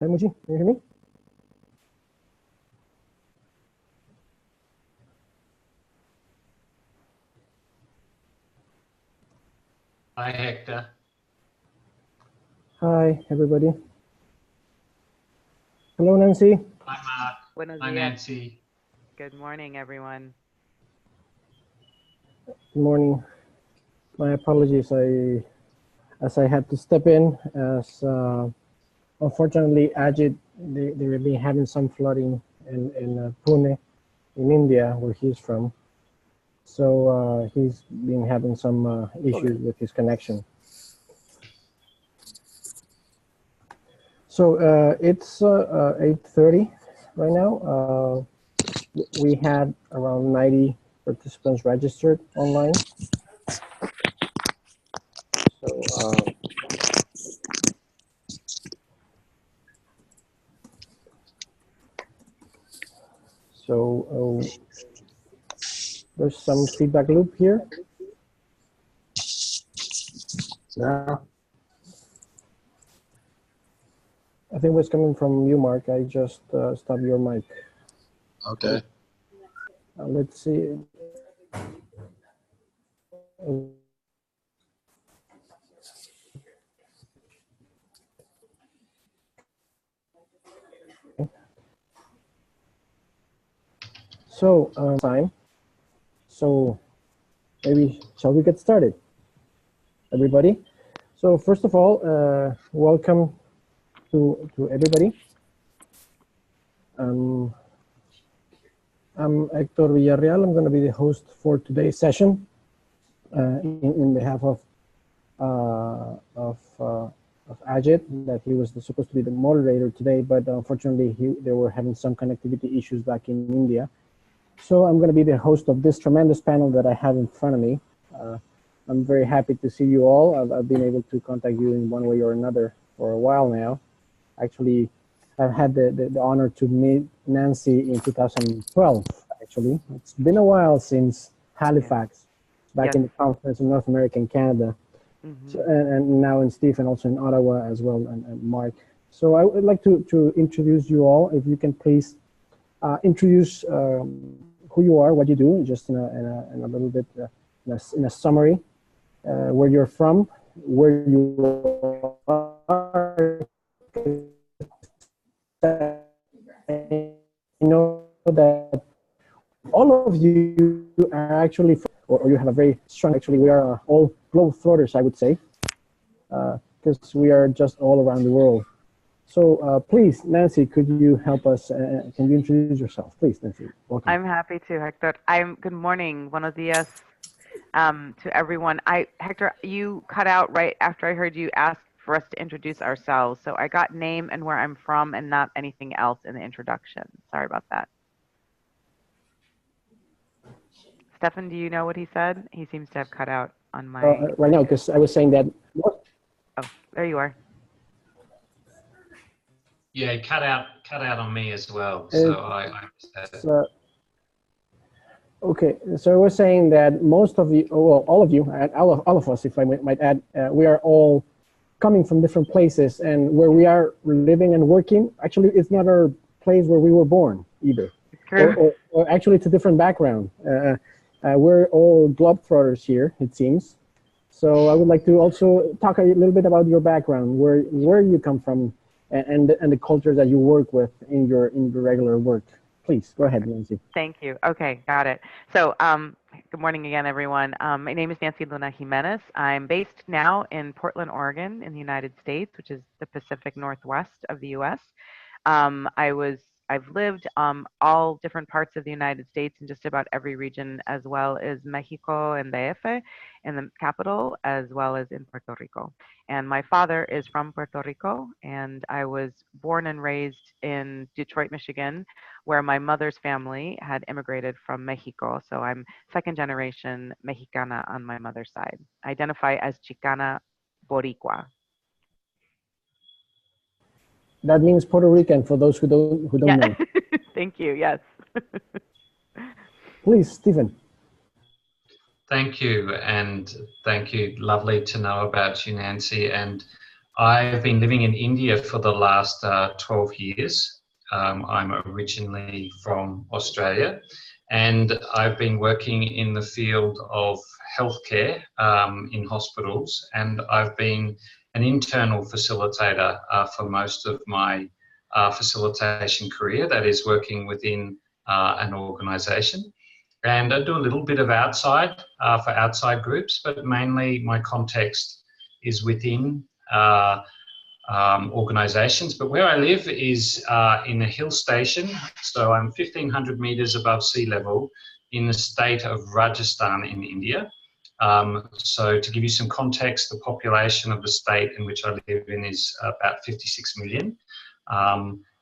Hi, Muji, can you hear me? Hi, Hector. Hi, everybody. Hello, Nancy. Hi, Mark. Buenos Hi, días. Nancy. Good morning, everyone. Good morning. My apologies. As I had to step in, as unfortunately, Ajit, they were been having some flooding in Pune, in India, where he's from. So he's been having some issues with his connection. So it's 8:30 right now. We had around 90 participants registered online. So there's some feedback loop here. Yeah. I think what's coming from you, Mark. I just stopped your mic. Okay. Let's see. So time. So maybe shall we get started, everybody? So first of all, welcome to everybody. I'm Hector Villarreal. I'm going to be the host for today's session in behalf of Ajit, that he was supposed to be the moderator today, but unfortunately they were having some connectivity issues back in India. So I'm going to be the host of this tremendous panel that I have in front of me. I'm very happy to see you all. I've been able to contact you in one way or another for a while now. Actually, I've had the honor to meet Nanci in 2012, actually. It's been a while since Halifax, back in the conference in North America and Canada. So, and now in Stephen, also in Ottawa as well, and Mark. So I would like to introduce you all. If you can please introduce who you are, what you do, just in a little bit, in a summary, where you're from, where you are. I know that all of you are actually, or you have a very strong, actually, we are all globetrotters, I would say, because we are just all around the world. So please, Nancy, could you help us? Can you introduce yourself? Please, Nancy. Welcome. I'm happy to, Hector. Good morning, buenos días to everyone. Hector, you cut out right after I heard you ask for us to introduce ourselves. So I got name and where I'm from and not anything else in the introduction. Sorry about that. Stefan, do you know what he said? He seems to have cut out on my... right now, because I was saying that... Oh, there you are. Yeah, cut out on me as well. So I okay, so I was saying that most of you, well, all of you, all of us, if I might add, we are all coming from different places, and where we are living and working, actually, it's not our place where we were born either. True. Or actually, it's a different background. We're all globetrotters here, it seems. So I would like to also talk a little bit about your background, where you come from, and the culture that you work with in your regular work. Please, go ahead, Nancy. Thank you. Okay, got it. So good morning again, everyone. My name is Nancy Luna Jimenez. I'm based now in Portland, Oregon in the United States, which is the Pacific Northwest of the US. I've lived all different parts of the United States in just about every region, as well as Mexico and DF in the capital, as well as in Puerto Rico. And my father is from Puerto Rico, and I was born and raised in Detroit, Michigan, where my mother's family had immigrated from Mexico. So I'm second generation Mexicana on my mother's side. I identify as Chicana Boricua. That means Puerto Rican for those who don't know. Thank you. Yes. Please, Stephen. Thank you, and thank you. Lovely to know about you, Nancy. And I've been living in India for the last 12 years. I'm originally from Australia, and I've been working in the field of healthcare in hospitals, and I've been an internal facilitator for most of my facilitation career, that is working within an organisation. And I do a little bit of outside for outside groups, but mainly my context is within organisations. But where I live is in a hill station, so I'm 1,500 metres above sea level in the state of Rajasthan in India. So to give you some context, the population of the state in which I live in is about 56 million.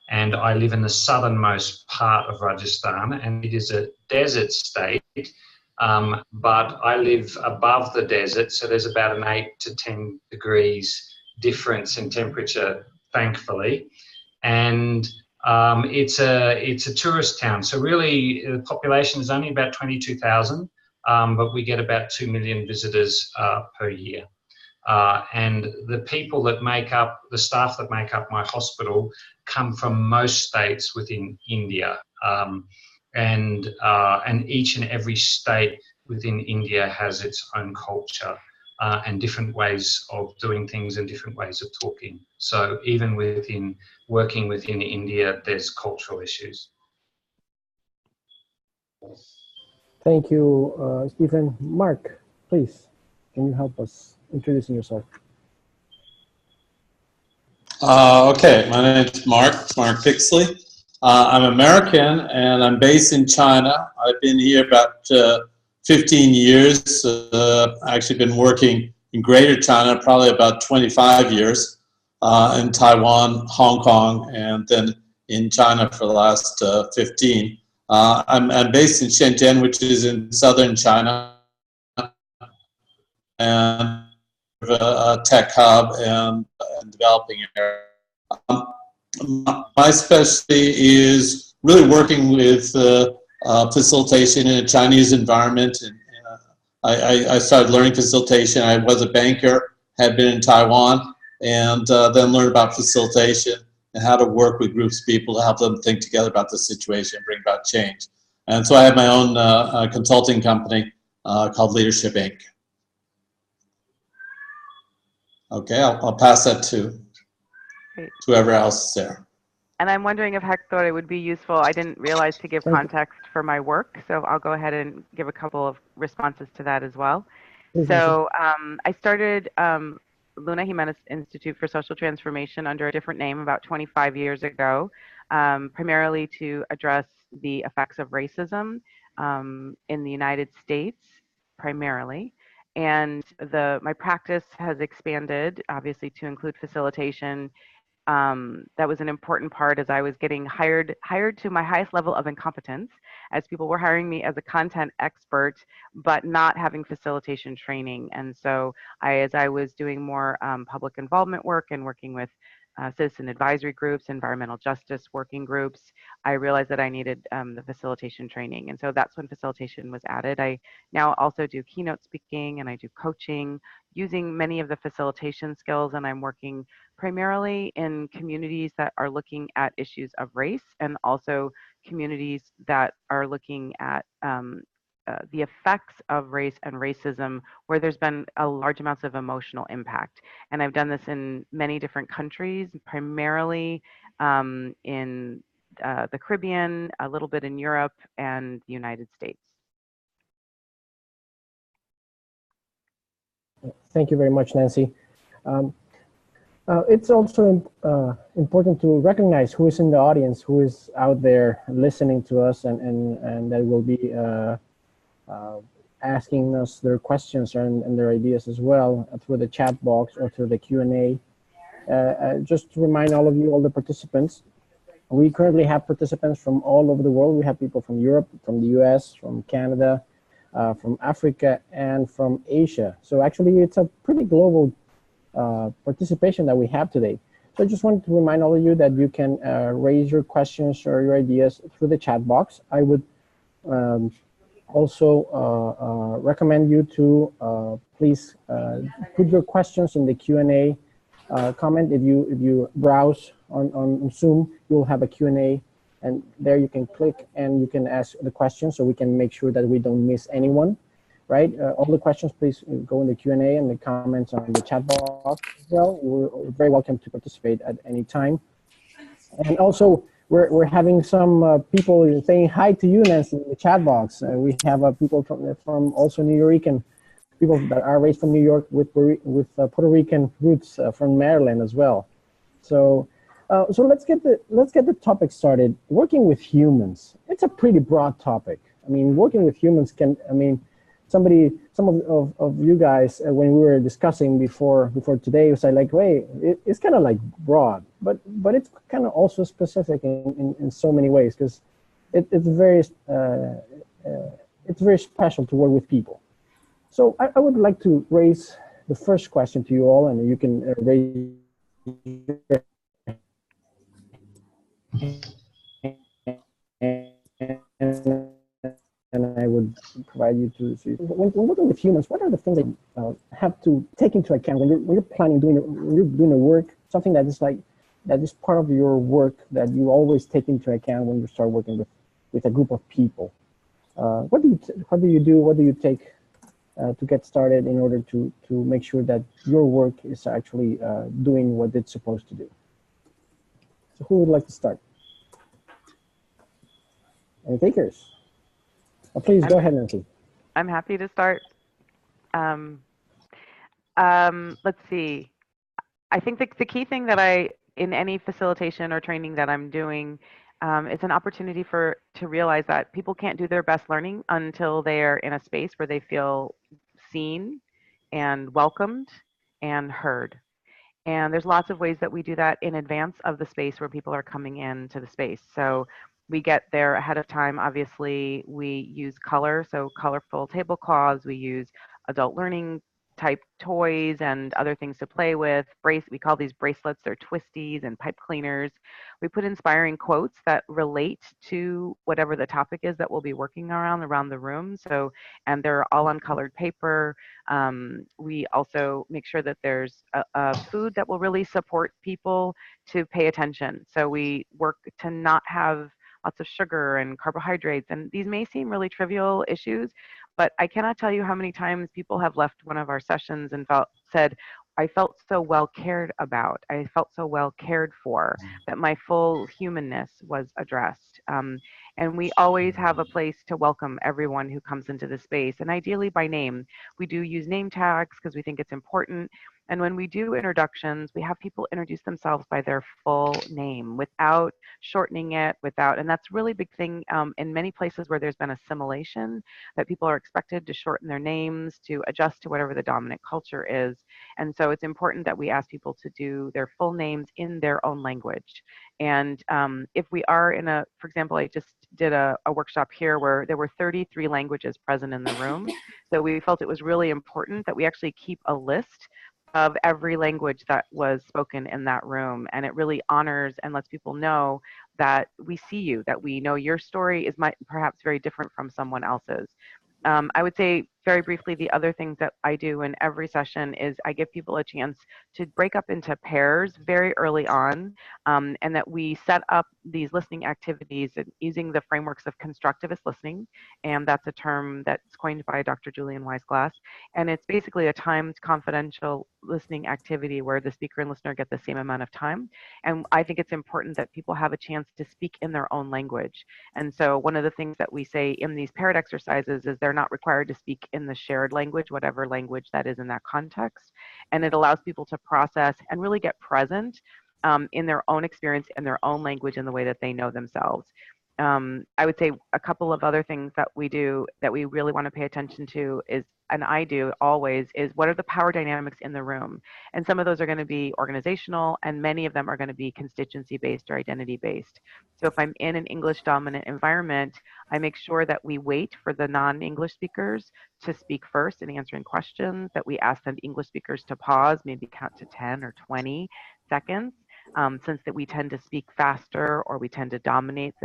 And I live in the southernmost part of Rajasthan, and it is a desert state, but I live above the desert, so there's about an 8 to 10 degrees difference in temperature, thankfully. And it's a tourist town, so really the population is only about 22,000, but we get about 2 million visitors per year. And the people that make up, the staff that make up my hospital come from most states within India. And each and every state within India has its own culture and different ways of doing things and different ways of talking. So even within working within India, there's cultural issues. Thank you, Stephen. Mark, please, can you help us introducing yourself? Okay, my name is Mark Pixley. I'm American and I'm based in China. I've been here about 15 years. I've actually been working in Greater China probably about 25 years, in Taiwan, Hong Kong, and then in China for the last 15. I'm based in Shenzhen, which is in southern China, and a tech hub and developing area. My specialty is really working with facilitation in a Chinese environment. And I started learning facilitation. I was a banker, had been in Taiwan, and then learned about facilitation and how to work with groups of people to help them think together about the situation and bring about change. And so I have my own consulting company called Leadership Inc. Okay, I'll pass that to whoever else is there. And I'm wondering if Hector, it would be useful, I didn't realize to give context for my work, so I'll go ahead and give a couple of responses to that as well. So I started Luna Jimenez Institute for Social Transformation under a different name about 25 years ago, primarily to address the effects of racism in the United States, primarily. And my practice has expanded, obviously, to include facilitation. That was an important part as I was getting hired to my highest level of incompetence, as people were hiring me as a content expert, but not having facilitation training. And so as I was doing more public involvement work and working with citizen advisory groups, environmental justice working groups, I realized that I needed the facilitation training. And so that's when facilitation was added. I now also do keynote speaking and I do coaching using many of the facilitation skills, and I'm working primarily in communities that are looking at issues of race and also communities that are looking at the effects of race and racism where there's been a large amounts of emotional impact. And I've done this in many different countries, primarily in the Caribbean, a little bit in Europe, and the United States. Thank you very much, Nancy. It's also important to recognize who is in the audience, who is out there listening to us, and that will be asking us their questions and their ideas as well through the chat box or through the Q&A. Just to remind all of you, all the participants, we currently have participants from all over the world. We have people from Europe, from the US, from Canada, from Africa, and from Asia. So actually it's a pretty global participation that we have today. So I just wanted to remind all of you that you can raise your questions or your ideas through the chat box. I would also recommend you to please put your questions in the Q&A comment. If you browse on Zoom, you'll have a Q&A, and there you can click and you can ask the questions so we can make sure that we don't miss anyone, right? All the questions, please go in the Q&A and the comments on the chat box as well. You're very welcome to participate at any time. And also, we're having some people saying hi to you, Nanci, in the chat box. We have people from also New Yorican, people that are raised from New York with Puerto Rican roots from Maryland as well. So let's get the topic started. Working with humans, it's a pretty broad topic. I mean, working with humans can, I mean, some of you guys, when we were discussing before today, was like, wait, it's kind of like broad, but it's kind of also specific in so many ways, because it's very special to work with people. So I would like to raise the first question to you all, and you can raise and I would provide you to see. When working with humans, what are the things that you have to take into account when you're planning when you're doing a work, something that is part of your work that you always take into account when you start working with a group of people? What do you take to get started in order to make sure that your work is actually doing what it's supposed to do? So who would like to start? Any takers? Please go ahead, Nanci. I'm happy to start. Let's see. I think the key thing that in any facilitation or training that I'm doing, it's an opportunity to realize that people can't do their best learning until they are in a space where they feel seen and welcomed and heard. And there's lots of ways that we do that in advance of the space where people are coming into the space. So we get there ahead of time. Obviously, we use color, so colorful tablecloths. We use adult learning type toys and other things to play with. We call these bracelets, they're twisties and pipe cleaners. We put inspiring quotes that relate to whatever the topic is that we'll be working around the room. So, and they're all on colored paper. We also make sure that there's a food that will really support people to pay attention. So we work to not have lots of sugar and carbohydrates. And these may seem really trivial issues, but I cannot tell you how many times people have left one of our sessions and said, I felt so well cared about. I felt so well cared for, that my full humanness was addressed. And we always have a place to welcome everyone who comes into the space, and ideally by name. We do use name tags because we think it's important. And when we do introductions, we have people introduce themselves by their full name without shortening it, and that's a really big thing in many places where there's been assimilation, that people are expected to shorten their names to adjust to whatever the dominant culture is. And so it's important that we ask people to do their full names in their own language. And if we are for example, I just did a workshop here where there were 33 languages present in the room. So we felt it was really important that we actually keep a list of every language that was spoken in that room. And it really honors and lets people know that we see you, that we know your story is perhaps very different from someone else's. I would say very briefly, the other things that I do in every session is I give people a chance to break up into pairs very early on, and that we set up these listening activities using the frameworks of constructivist listening, and that's a term that's coined by Dr. Julian Weisglass, and it's basically a timed confidential listening activity where the speaker and listener get the same amount of time. And I think it's important that people have a chance to speak in their own language. And so one of the things that we say in these paired exercises is they're not required to speak in the shared language, whatever language that is in that context. And it allows people to process and really get present in their own experience, in their own language, in the way that they know themselves. I would say a couple of other things that we do that we really want to pay attention to is, and I do always, is what are the power dynamics in the room? And some of those are going to be organizational, and many of them are going to be constituency-based or identity-based. So if I'm in an English-dominant environment, I make sure that we wait for the non-English speakers to speak first in answering questions, that we ask the English speakers to pause, maybe count to 10 or 20 seconds, since that we tend to speak faster, or we tend to dominate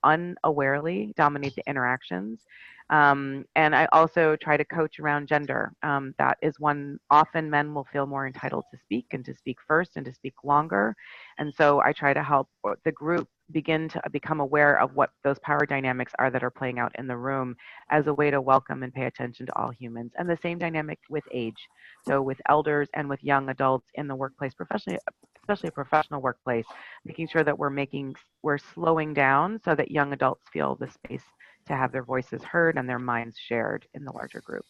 unawarely dominate the interactions. And I also try to coach around gender. That is one, often men will feel more entitled to speak, and to speak first, and to speak longer. And so I try to help the group begin to become aware of what those power dynamics are that are playing out in the room, as a way to welcome and pay attention to all humans. And the same dynamic with age. So with elders and with young adults in the workplace, especially a professional workplace, making sure that we're slowing down so that young adults feel the space to have their voices heard and their minds shared in the larger group.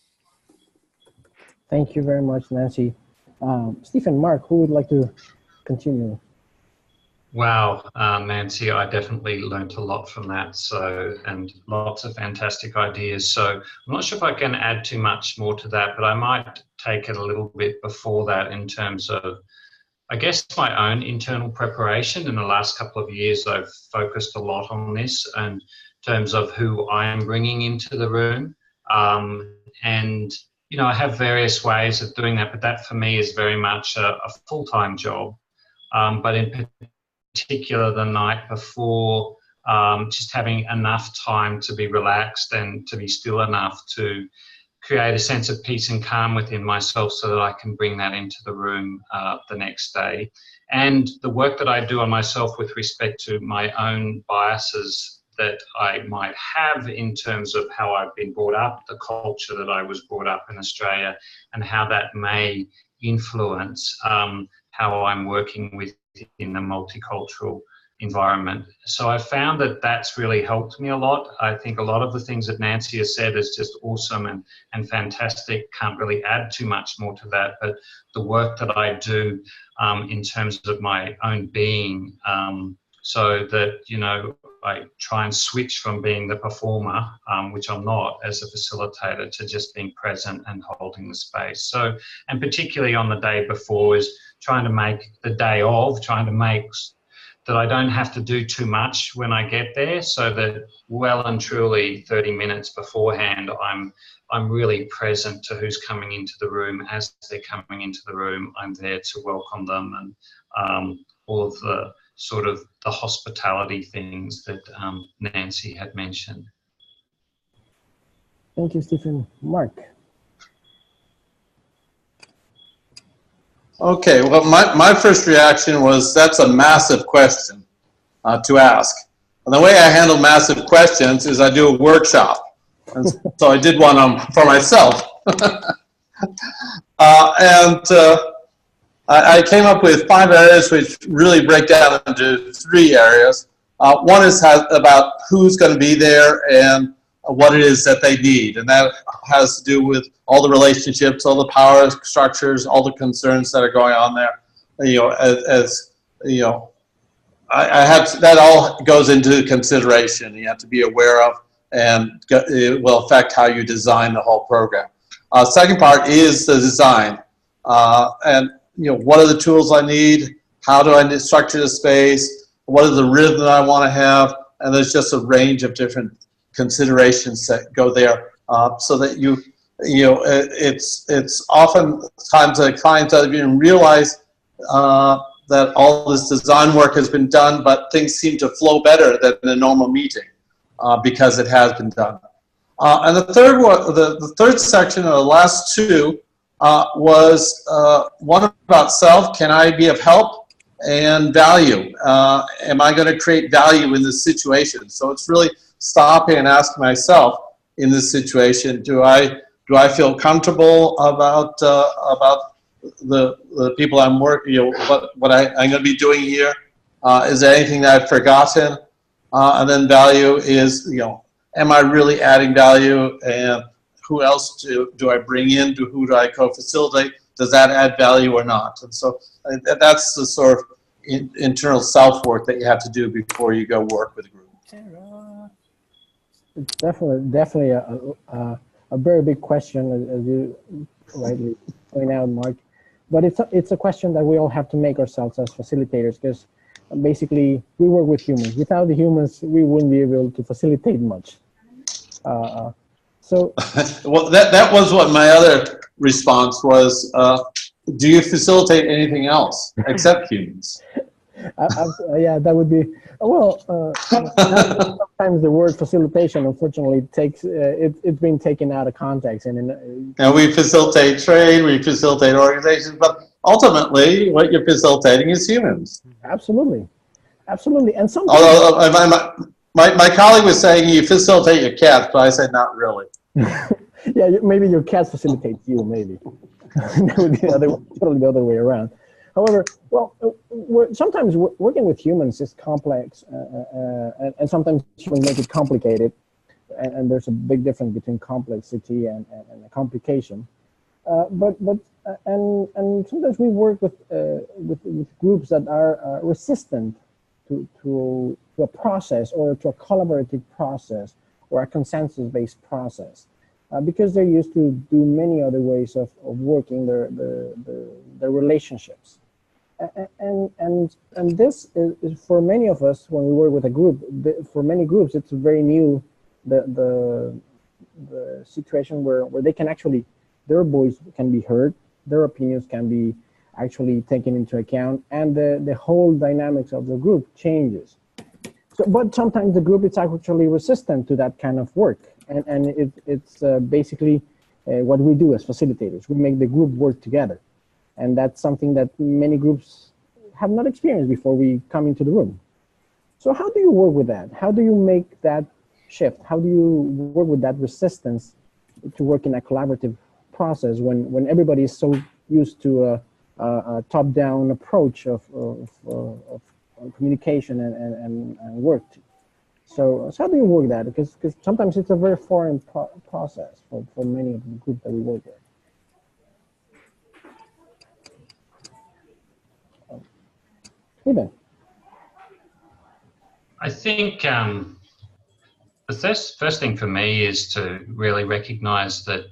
Thank you very much, Nanci. Stephen, Mark, who would like to continue? Wow, Nanci, I definitely learned a lot from that. So, and lots of fantastic ideas. So I'm not sure if I can add too much more to that, but I might take it a little bit before that in terms of, I guess, my own internal preparation. In the last couple of years, I've focused a lot on this in terms of who I'm bringing into the room. And, you know, I have various ways of doing that, but that for me is very much a full-time job. But in particular, the night before, just having enough time to be relaxed and to be still enough to create a sense of peace and calm within myself, so that I can bring that into the room the next day. And the work that I do on myself with respect to my own biases that I might have in terms of how I've been brought up, the culture that I was brought up in Australia, and how that may influence how I'm working within the multicultural environment. So I found that that's really helped me a lot. I think a lot of the things that Nanci has said is just awesome and fantastic. Can't really add too much more to that, but the work that I do in terms of my own being, so that, you know, I try and switch from being the performer, which I'm not as a facilitator, to just being present and holding the space. So, and particularly on the day before, is trying to make the day of, trying to make that I don't have to do too much when I get there, so that well and truly 30 minutes beforehand, I'm really present to who's coming into the room. As they're coming into the room, I'm there to welcome them, and all of the sort of the hospitality things that Nanci had mentioned. Thank you, Stephen. Mark. Okay, well, my first reaction was, that's a massive question to ask. And the way I handle massive questions is I do a workshop. And so I did one for myself. I came up with 5 areas which really break down into 3 areas. One is about who's going to be there and what it is that they need, and that has to do with all the relationships, all the power structures, all the concerns that are going on there. You know, as you know, I have that all goes into consideration. You have to be aware of, and it will affect how you design the whole program. Second part is the design, and you know, what are the tools I need? How do I structure the space? What is the rhythm that I want to have? And there's just a range of different considerations that go there, so that you know, it's oftentimes the clients don't even realize that all this design work has been done, but things seem to flow better than in a normal meeting because it has been done. And the third one, the third section, or the last 2, was one about self. Can I be of help? And value. Am I going to create value in this situation? So it's really stopping and asking myself, in this situation, do I feel comfortable about the people I'm working, you know, what I'm going to be doing here? Is there anything that I've forgotten? And then value is, you know, am I really adding value? And who else do I bring in? Who do I co-facilitate? Does that add value or not? And so that's the sort of internal self-work that you have to do before you go work with a group. It's definitely a very big question, as you rightly point out, Mark. But it's a question that we all have to make ourselves as facilitators, because basically we work with humans. Without the humans, we wouldn't be able to facilitate much. So, well, that was what my other response was. Do you facilitate anything else except humans? Yeah, that would be well. Sometimes the word facilitation, unfortunately, takes it's been taken out of context, and And we facilitate trade, we facilitate organizations, but ultimately, what you're facilitating is humans. absolutely, absolutely, and sometimes. Although my colleague was saying you facilitate your cats, but I said not really. Yeah, maybe your cat facilitates you. Maybe that would be totally the other way around. However, well, sometimes working with humans is complex, and sometimes humans make it complicated, and there's a big difference between complexity and a complication. And sometimes we work with groups that are resistant to a process or to a collaborative process or a consensus-based process. Because they're used to do many other ways of working their relationships. And this is for many of us when we work with a group. For many groups, it's very new. The situation where they can actually, their voice can be heard, their opinions can be actually taken into account, and the whole dynamics of the group changes. So, but sometimes the group is actually resistant to that kind of work, and it's basically what we do as facilitators. We make the group work together. And that's something that many groups have not experienced before we come into the room. So how do you work with that? How do you make that shift? How do you work with that resistance to work in a collaborative process when everybody is so used to a top-down approach of communication and work? So how do you work that? Because sometimes it's a very foreign process for many of the groups that we work with. I think the first thing for me is to really recognize that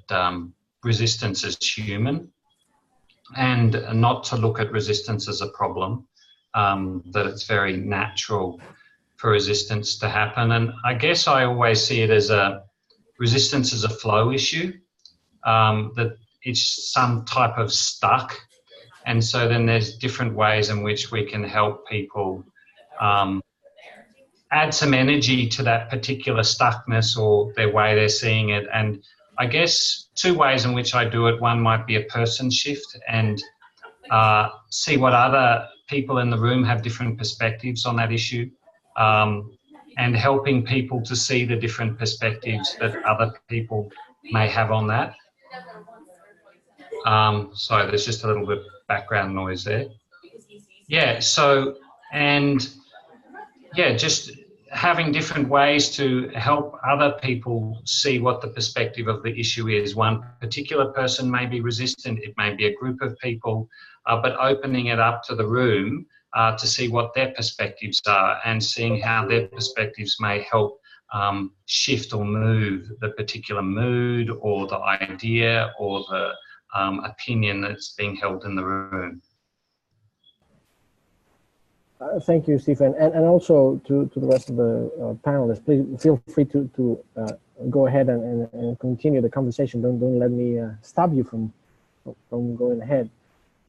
resistance is human and not to look at resistance as a problem, that it's very natural for resistance to happen. And I guess I always see it as resistance as a flow issue, that it's some type of stuck. And so then there's different ways in which we can help people add some energy to that particular stuckness or their way they're seeing it. And I guess two ways in which I do it. One might be a person shift and see what other people in the room have different perspectives on that issue, and helping people to see the different perspectives that other people may have on that. Sorry, there's just a little bit of background noise there. Yeah, so, and yeah, just having different ways to help other people see what the perspective of the issue is. One particular person may be resistant, it may be a group of people, but opening it up to the room to see what their perspectives are and seeing how their perspectives may help shift or move the particular mood or the idea or the opinion that's being held in the room. Thank you, Stephen, and also to the rest of the panelists. Please feel free to go ahead and continue the conversation. Don't let me stop you from going ahead.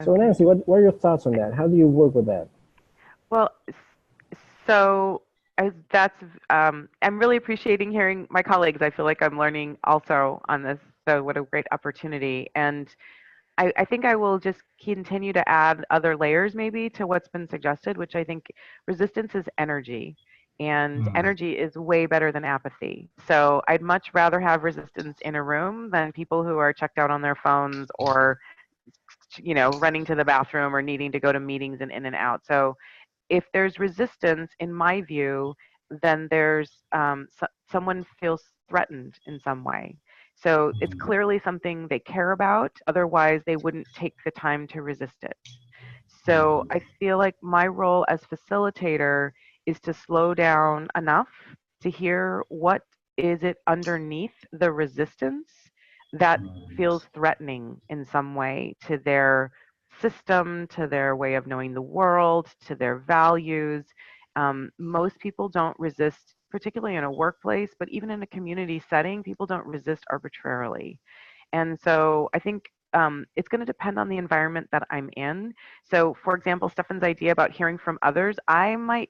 So, Nancy, what are your thoughts on that? How do you work with that? Well, so I'm really appreciating hearing my colleagues. I feel like I'm learning also on this. So, what a great opportunity. And I think I will just continue to add other layers maybe to what's been suggested, which I think resistance is energy, and energy is way better than apathy. So I'd much rather have resistance in a room than people who are checked out on their phones or, you know, running to the bathroom or needing to go to meetings and in and out. So if there's resistance, in my view, then there's someone feels threatened in some way. So it's clearly something they care about. Otherwise, they wouldn't take the time to resist it. So I feel like my role as facilitator is to slow down enough to hear what is it underneath the resistance that feels threatening in some way to their system, to their way of knowing the world, to their values. Most people don't resist, particularly in a workplace, but even in a community setting, people don't resist arbitrarily. And so I think it's going to depend on the environment that I'm in. So for example, Stefan's idea about hearing from others, I might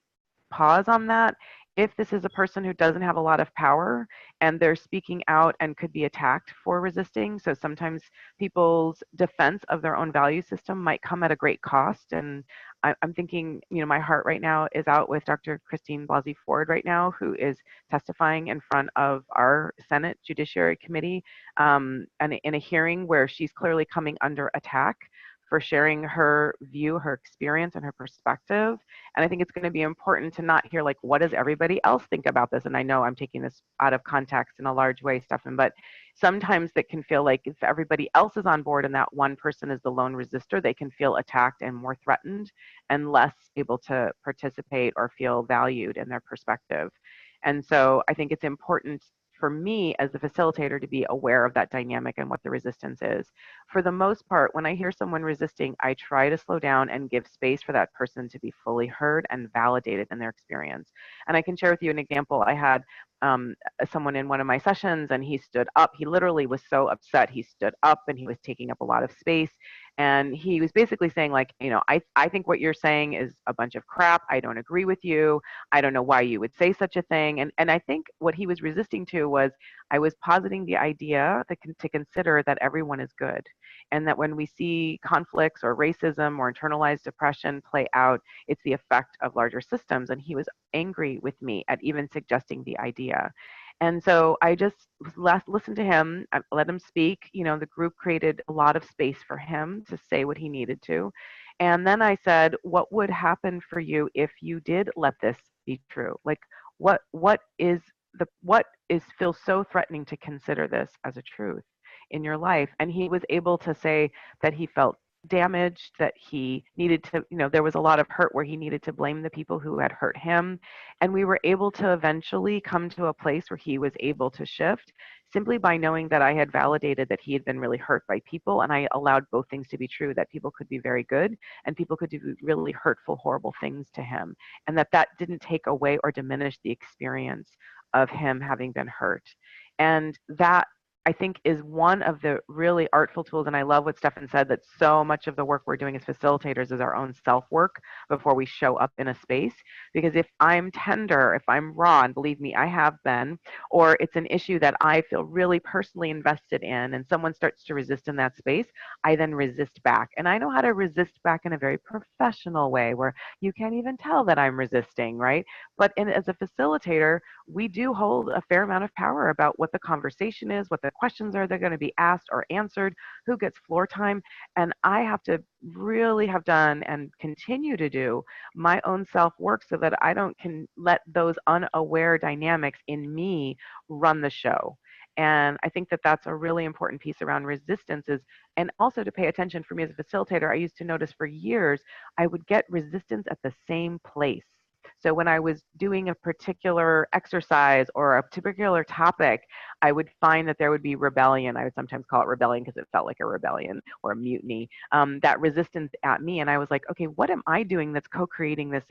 pause on that if this is a person who doesn't have a lot of power and they're speaking out and could be attacked for resisting. So sometimes people's defense of their own value system might come at a great cost. And I'm thinking, you know, my heart right now is out with Dr. Christine Blasey Ford right now, who is testifying in front of our Senate Judiciary Committee and in a hearing where she's clearly coming under attack for sharing her view, her experience, and her perspective. And I think it's going to be important to not hear like, what does everybody else think about this? And I know I'm taking this out of context in a large way, Stefan, but sometimes that can feel like if everybody else is on board and that one person is the lone resistor, they can feel attacked and more threatened and less able to participate or feel valued in their perspective. And so I think it's important for me as the facilitator to be aware of that dynamic and what the resistance is. For the most part, when I hear someone resisting, I try to slow down and give space for that person to be fully heard and validated in their experience. And I can share with you an example. I had someone in one of my sessions and he stood up. He literally was so upset. He stood up and he was taking up a lot of space. And he was basically saying like, you know, I think what you're saying is a bunch of crap. I don't agree with you. I don't know why you would say such a thing. And I think what he was resisting to was I was positing the idea to consider that everyone is good. And that when we see conflicts or racism or internalized oppression play out, it's the effect of larger systems. And he was angry with me at even suggesting the idea. And so I just listened to him, I let him speak. You know, the group created a lot of space for him to say what he needed to. And then I said, what would happen for you if you did let this be true? Like, what feels so threatening to consider this as a truth in your life? And he was able to say that he felt damaged, that he needed to, you know, there was a lot of hurt where he needed to blame the people who had hurt him. And we were able to eventually come to a place where he was able to shift simply by knowing that I had validated that he had been really hurt by people. And I allowed both things to be true, that people could be very good and people could do really hurtful, horrible things to him. And that didn't take away or diminish the experience of him having been hurt. And that, I think, is one of the really artful tools. And I love what Stefan said, that so much of the work we're doing as facilitators is our own self-work before we show up in a space. Because if I'm tender, if I'm raw, and believe me, I have been, or it's an issue that I feel really personally invested in and someone starts to resist in that space, I then resist back. And I know how to resist back in a very professional way where you can't even tell that I'm resisting, right? But as a facilitator, we do hold a fair amount of power about what the conversation is, what the questions are that are going to be asked or answered, who gets floor time. And I have to really have done and continue to do my own self-work so that I don't let those unaware dynamics in me run the show. And I think that that's a really important piece around resistances. And also to pay attention for me as a facilitator, I used to notice for years, I would get resistance at the same place. So when I was doing a particular exercise or a particular topic, I would find that there would be rebellion. I would sometimes call it rebellion because it felt like a rebellion or a mutiny, that resistance at me. And I was like, okay, what am I doing that's co-creating this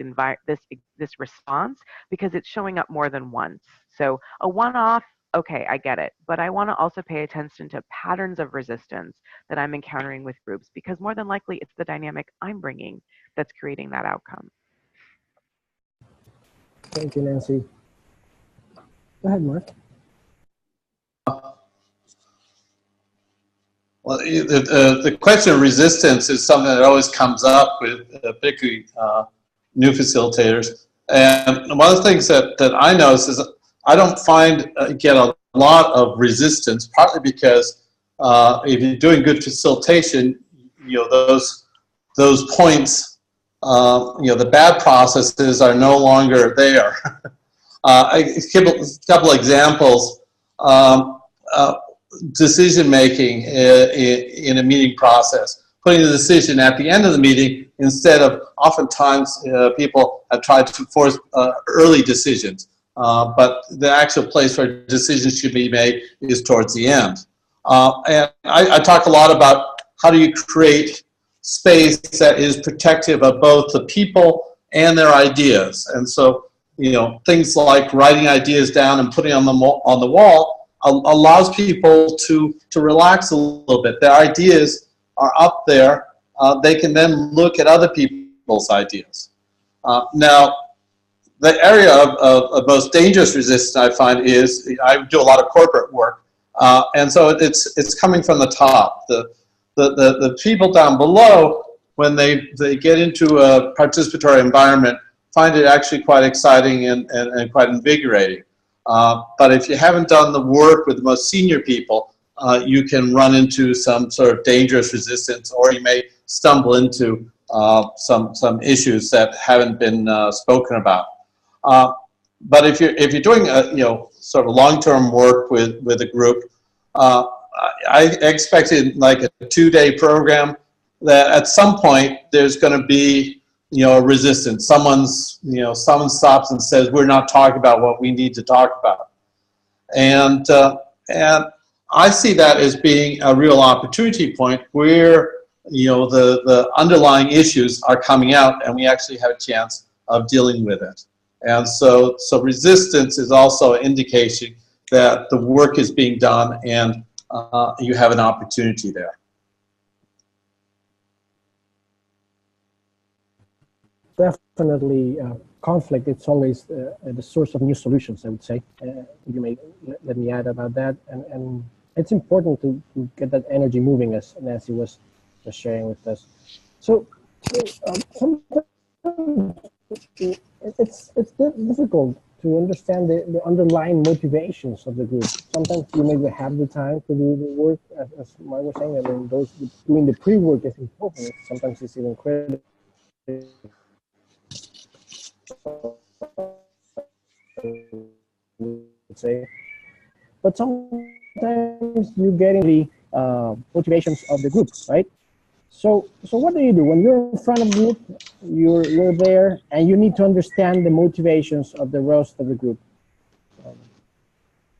response? Because it's showing up more than once. So a one-off, okay, I get it. But I want to also pay attention to patterns of resistance that I'm encountering with groups, because more than likely it's the dynamic I'm bringing that's creating that outcome. Thank you, Nanci. Go ahead, Mark. Well, the question of resistance is something that always comes up with particularly new facilitators. And one of the things that I notice is I don't get a lot of resistance, partly because if you're doing good facilitation, you know, those points, you know, the bad processes are no longer there. I give a couple examples. Decision making in a meeting process, putting the decision at the end of the meeting instead of, oftentimes people have tried to force early decisions, but the actual place where decisions should be made is towards the end. And I talk a lot about how do you create space that is protective of both the people and their ideas. And so, you know, things like writing ideas down and putting them on the wall allows people to relax a little bit. Their ideas are up there. They can then look at other people's ideas. Now, the area of most dangerous resistance I find is, I do a lot of corporate work, and so it's coming from the top. The people down below, when they get into a participatory environment, find it actually quite exciting and quite invigorating. But if you haven't done the work with the most senior people, you can run into some sort of dangerous resistance, or you may stumble into some issues that haven't been spoken about. But if you're doing sort of long-term work with a group, I expected like a 2-day program that at some point there's going to be a resistance. Someone stops and says, we're not talking about what we need to talk about, and I see that as being a real opportunity point where the underlying issues are coming out and we actually have a chance of dealing with it. And so resistance is also an indication that the work is being done and you have an opportunity there. Definitely, conflict, it's always the source of new solutions, I would say. You may let me add about that. And it's important to get that energy moving, as Nanci was sharing with us. So sometimes it's difficult to understand the underlying motivations of the group. Sometimes you maybe have the time to do the work, as Mark was saying, and then those doing the pre-work is important. Sometimes it's even critical. Say, but sometimes you get in the motivations of the group, right? So what do you do when you're in front of the group? You're there, and you need to understand the motivations of the rest of the group.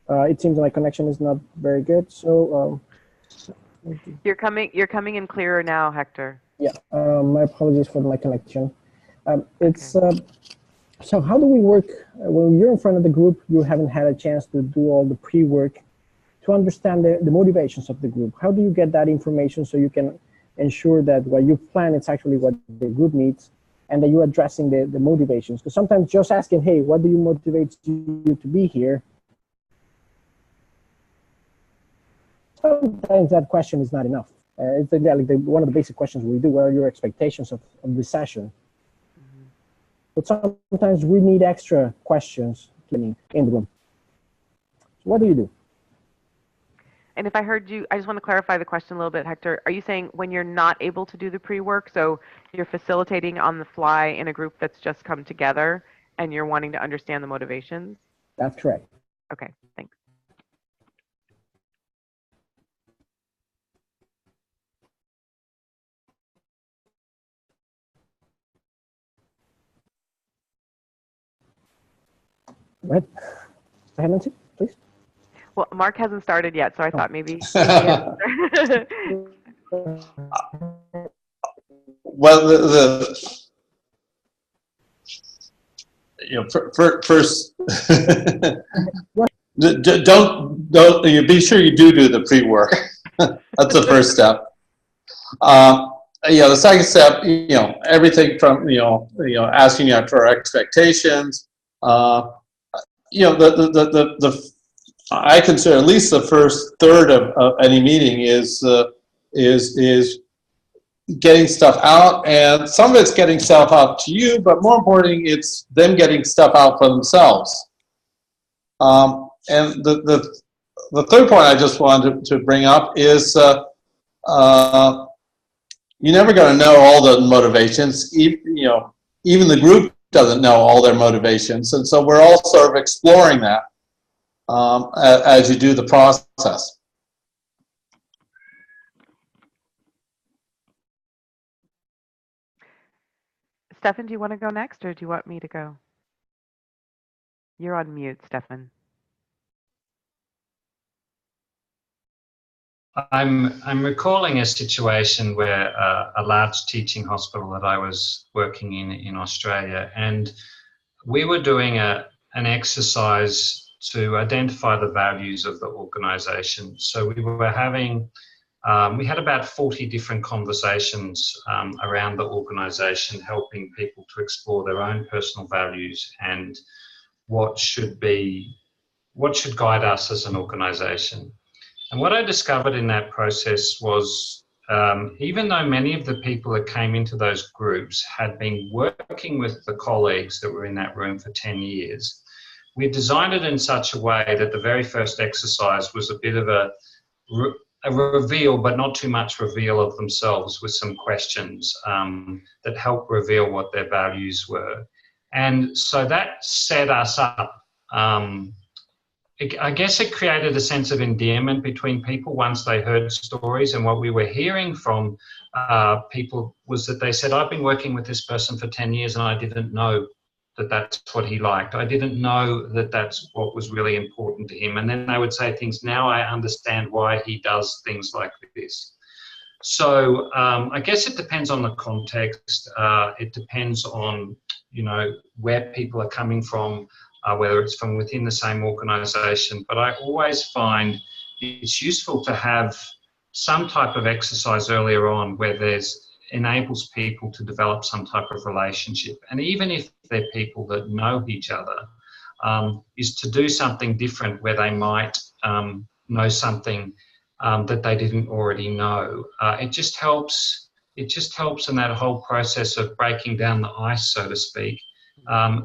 It seems my connection is not very good, so you're coming in clearer now, Hector. Yeah, my apologies for my connection. So how do we work when you're in front of the group? You haven't had a chance to do all the pre-work to understand the motivations of the group. How do you get that information so you can ensure that what you plan is actually what the group needs, and that you're addressing the motivations? Because sometimes just asking, hey, what do you motivate you to be here? Sometimes that question is not enough. It's one of the basic questions we do. What are your expectations of the session? But sometimes we need extra questions in the room. So what do you do? And if I heard you, I just want to clarify the question a little bit, Hector. Are you saying when you're not able to do the pre-work, so you're facilitating on the fly in a group that's just come together and you're wanting to understand the motivations? That's correct. Okay, thanks. Go ahead, Nanci, please. Well, Mark hasn't started yet, so I thought maybe. Well, first, don't you be sure you do the pre-work. That's the first step. The second step, everything from asking you for expectations. I consider at least the first third of any meeting is getting stuff out, and some of it's getting stuff out to you, but more importantly, it's them getting stuff out for themselves. And the third point I just wanted to bring up is you're never going to know all the motivations. Even the group doesn't know all their motivations, and so we're all sort of exploring that as you do the process. Stefan, do you want to go next, or do you want me to go? You're on mute, Stefan. I'm recalling a situation where a large teaching hospital that I was working in Australia, and we were doing an exercise to identify the values of the organization. So we were having, we had about 40 different conversations around the organization, helping people to explore their own personal values and what should guide us as an organization. And what I discovered in that process was, even though many of the people that came into those groups had been working with the colleagues that were in that room for 10 years, we designed it in such a way that the very first exercise was a bit of a reveal, but not too much reveal of themselves, with some questions that help reveal what their values were. And so that set us up. I guess it created a sense of endearment between people once they heard stories. And what we were hearing from people was that they said, I've been working with this person for 10 years and I didn't know that that's what he liked. I didn't know that that's what was really important to him. And then they would say things, now I understand why he does things like this. So I guess it depends on the context. It depends on, you know, where people are coming from, whether it's from within the same organisation. But I always find it's useful to have some type of exercise earlier on where enables people to develop some type of relationship. And even if they're people that know each other, is to do something different where they might know something that they didn't already know. It just helps in that whole process of breaking down the ice, so to speak,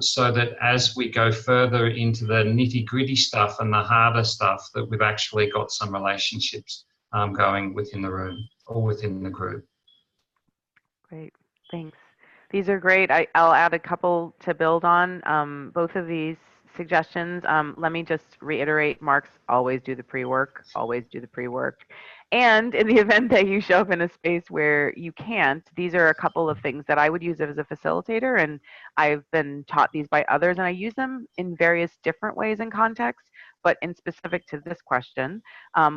so that as we go further into the nitty-gritty stuff and the harder stuff, that we've actually got some relationships going within the room or within the group. Great, thanks. These are great. I'll add a couple to build on both of these suggestions. Let me just reiterate Mark's always do the pre-work, always do the pre-work. And in the event that you show up in a space where you can't, these are a couple of things that I would use as a facilitator, and I've been taught these by others, and I use them in various different ways and contexts, but in specific to this question.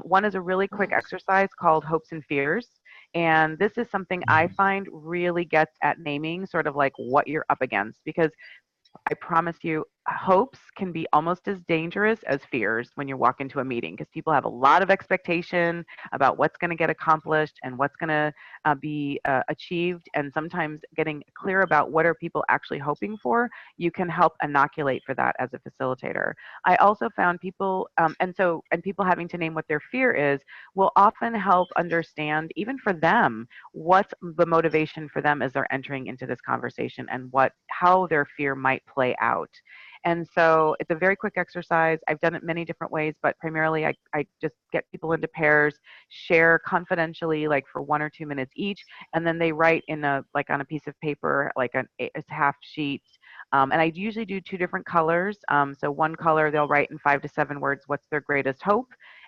One is a really quick exercise called Hopes and Fears. And this is something I find really gets at naming sort of like what you're up against, because I promise you, hopes can be almost as dangerous as fears when you walk into a meeting, because people have a lot of expectation about what's going to get accomplished and what's going to be achieved. And sometimes getting clear about what are people actually hoping for, you can help inoculate for that as a facilitator. I also found people, and people having to name what their fear is will often help understand, even for them, what's the motivation for them as they're entering into this conversation and how their fear might play out. And so it's a very quick exercise. I've done it many different ways, but primarily I just get people into pairs, share confidentially, like for 1 or 2 minutes each, and then they write on a piece of paper, like a half sheet. And I usually do 2 different colors. So one color, they'll write in 5 to 7 words, what's their greatest hope?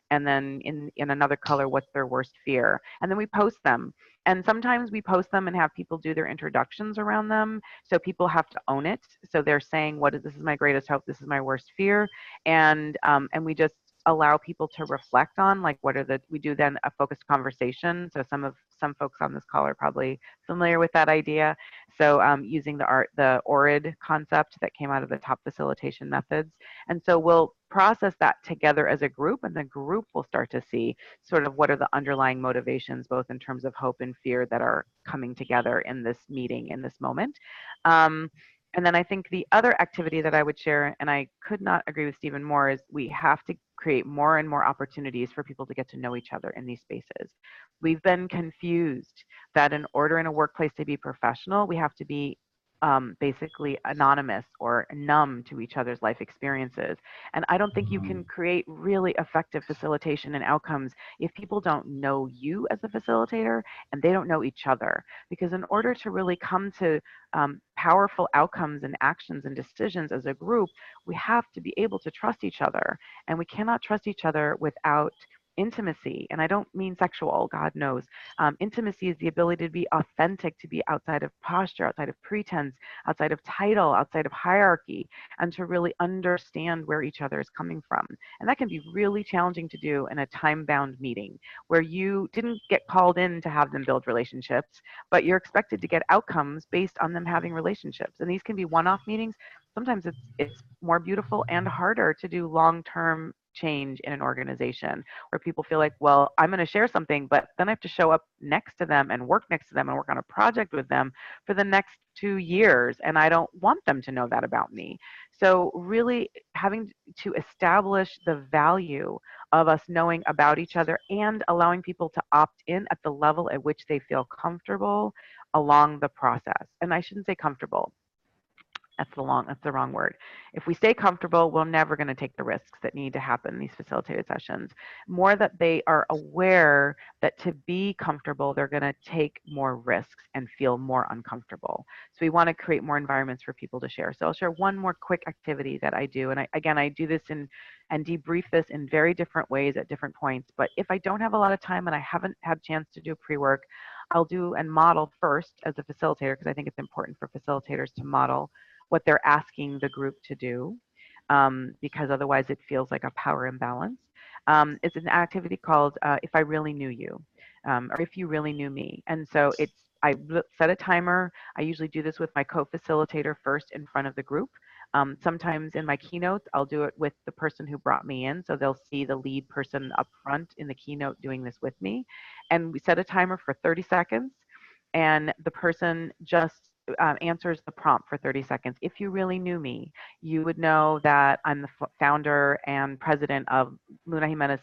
And then in another color, what's their worst fear? And then we post them. And sometimes we post them and have people do their introductions around them. So people have to own it. So they're saying, this is my greatest hope, this is my worst fear. And we just allow people to reflect on, like, we do then a focused conversation. So some folks on this call are probably familiar with that idea. So using the ORID concept that came out of the top facilitation methods. And so we'll process that together as a group, and the group will start to see sort of what are the underlying motivations, both in terms of hope and fear, that are coming together in this meeting, in this moment. And then I think the other activity that I would share, and I could not agree with Stephen more, is we have to create more and more opportunities for people to get to know each other in these spaces. We've been confused that in order in a workplace to be professional, we have to be basically anonymous or numb to each other's life experiences. And I don't think you can create really effective facilitation and outcomes if people don't know you as a facilitator and they don't know each other. Because in order to really come to powerful outcomes and actions and decisions as a group, we have to be able to trust each other. And we cannot trust each other without intimacy. And I don't mean sexual, God knows. Intimacy is the ability to be authentic, to be outside of posture, outside of pretense, outside of title, outside of hierarchy, and to really understand where each other is coming from. And that can be really challenging to do in a time-bound meeting where you didn't get called in to have them build relationships, but you're expected to get outcomes based on them having relationships. And these can be one-off meetings. sometimes it's more beautiful and harder to do long-term change in an organization where people feel like, well, I'm going to share something, but then I have to show up next to them and work next to them and work on a project with them for the next 2 years. And I don't want them to know that about me. So really having to establish the value of us knowing about each other and allowing people to opt in at the level at which they feel comfortable along the process. And I shouldn't say comfortable. That's the wrong word. If we stay comfortable, we're never going to take the risks that need to happen in these facilitated sessions. More that they are aware that to be comfortable, they're going to take more risks and feel more uncomfortable. So we want to create more environments for people to share. So I'll share one more quick activity that I do. And I do this and debrief this in very different ways at different points. But if I don't have a lot of time and I haven't had a chance to do pre-work, I'll do and model first as a facilitator, because I think it's important for facilitators to model what they're asking the group to do, because otherwise it feels like a power imbalance. It's an activity called If I Really Knew You, or If You Really Knew Me. And so I set a timer. I usually do this with my co-facilitator first in front of the group. Sometimes in my keynotes, I'll do it with the person who brought me in. So they'll see the lead person up front in the keynote doing this with me. And we set a timer for 30 seconds. And the person just answers the prompt for 30 seconds. If you really knew me, you would know that I'm the founder and president of Luna Jimenez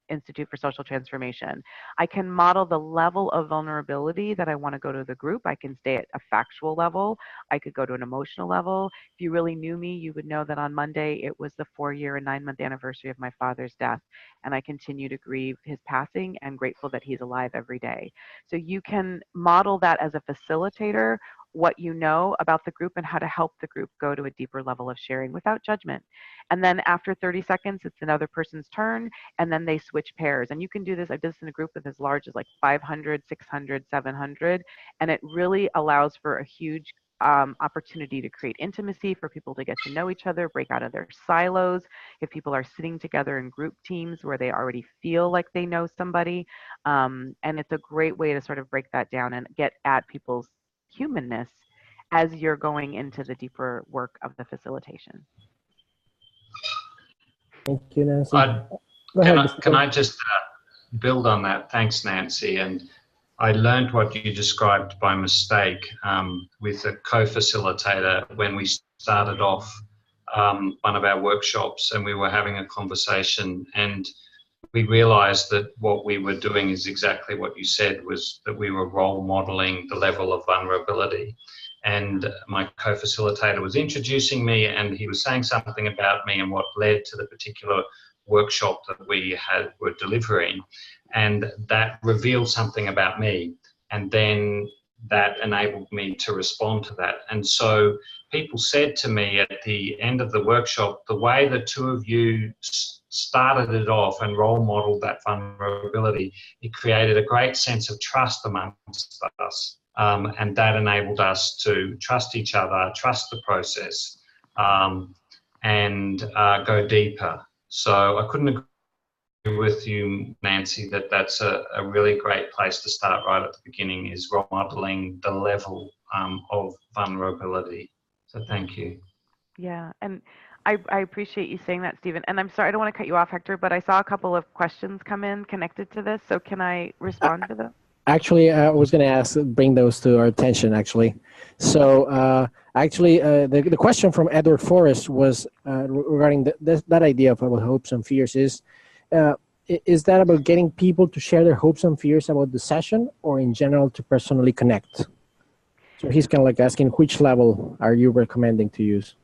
Institute for Social Transformation. I can model the level of vulnerability that I want to go to the group. I can stay at a factual level. I could go to an emotional level. If you really knew me, you would know that on Monday, it was the 4-year and 9-month anniversary of my father's death. And I continue to grieve his passing and grateful that he's alive every day. So you can model that as a facilitator, what you know about the group and how to help the group go to a deeper level of sharing without judgment. And then after 30 seconds, it's another person's turn, and then they switch pairs. And you can do this. I did this in a group with as large as like 500, 600, 700, and it really allows for a huge opportunity to create intimacy, for people to get to know each other, break out of their silos. If people are sitting together in group teams where they already feel like they know somebody, and it's a great way to sort of break that down and get at people's humanness as you're going into the deeper work of the facilitation. Thank you, Nanci. Go ahead. Can I just build on that? Thanks, Nanci. And I learned what you described by mistake with a co-facilitator when we started off one of our workshops, and we were having a conversation, and we realized that what we were doing is exactly what you said, was that we were role modeling the level of vulnerability. And my co-facilitator was introducing me, and he was saying something about me and what led to the particular workshop that we were delivering. And that revealed something about me. And then that enabled me to respond to that. And so people said to me at the end of the workshop, the way the two of you started it off and role modeled that vulnerability, it created a great sense of trust amongst us. And that enabled us to trust each other, trust the process, and go deeper. So I couldn't agree with you, Nanci, that that's a really great place to start right at the beginning, is role modeling the level of vulnerability. So thank you. Yeah, and I appreciate you saying that, Stephen. And I'm sorry, I don't want to cut you off, Hector, but I saw a couple of questions come in connected to this. So can I respond to them? Actually, I was going to bring those to our attention, actually. So the question from Edward Forrest was regarding that idea of hopes and fears. Is that about getting people to share their hopes and fears about the session, or in general to personally connect? So he's kind of like asking, which level are you recommending to use?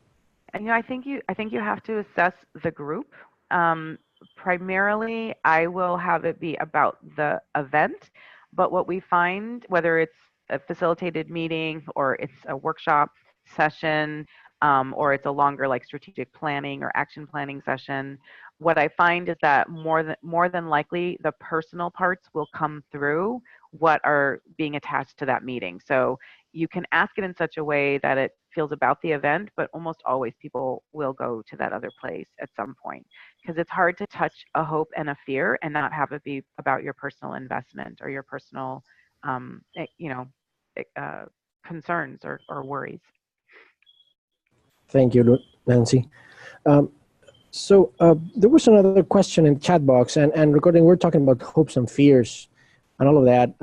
And I think you have to assess the group. Primarily, I will have it be about the event, but what we find, whether it's a facilitated meeting or it's a workshop session, or it's a longer like strategic planning or action planning session, what I find is that more than likely the personal parts will come through what are being attached to that meeting. So you can ask it in such a way that it feels about the event, but almost always people will go to that other place at some point, because it's hard to touch a hope and a fear and not have it be about your personal investment or your personal concerns or worries. Thank you, Nancy. So there was another question in the chat box, and regarding, we're talking about hopes and fears and all of that.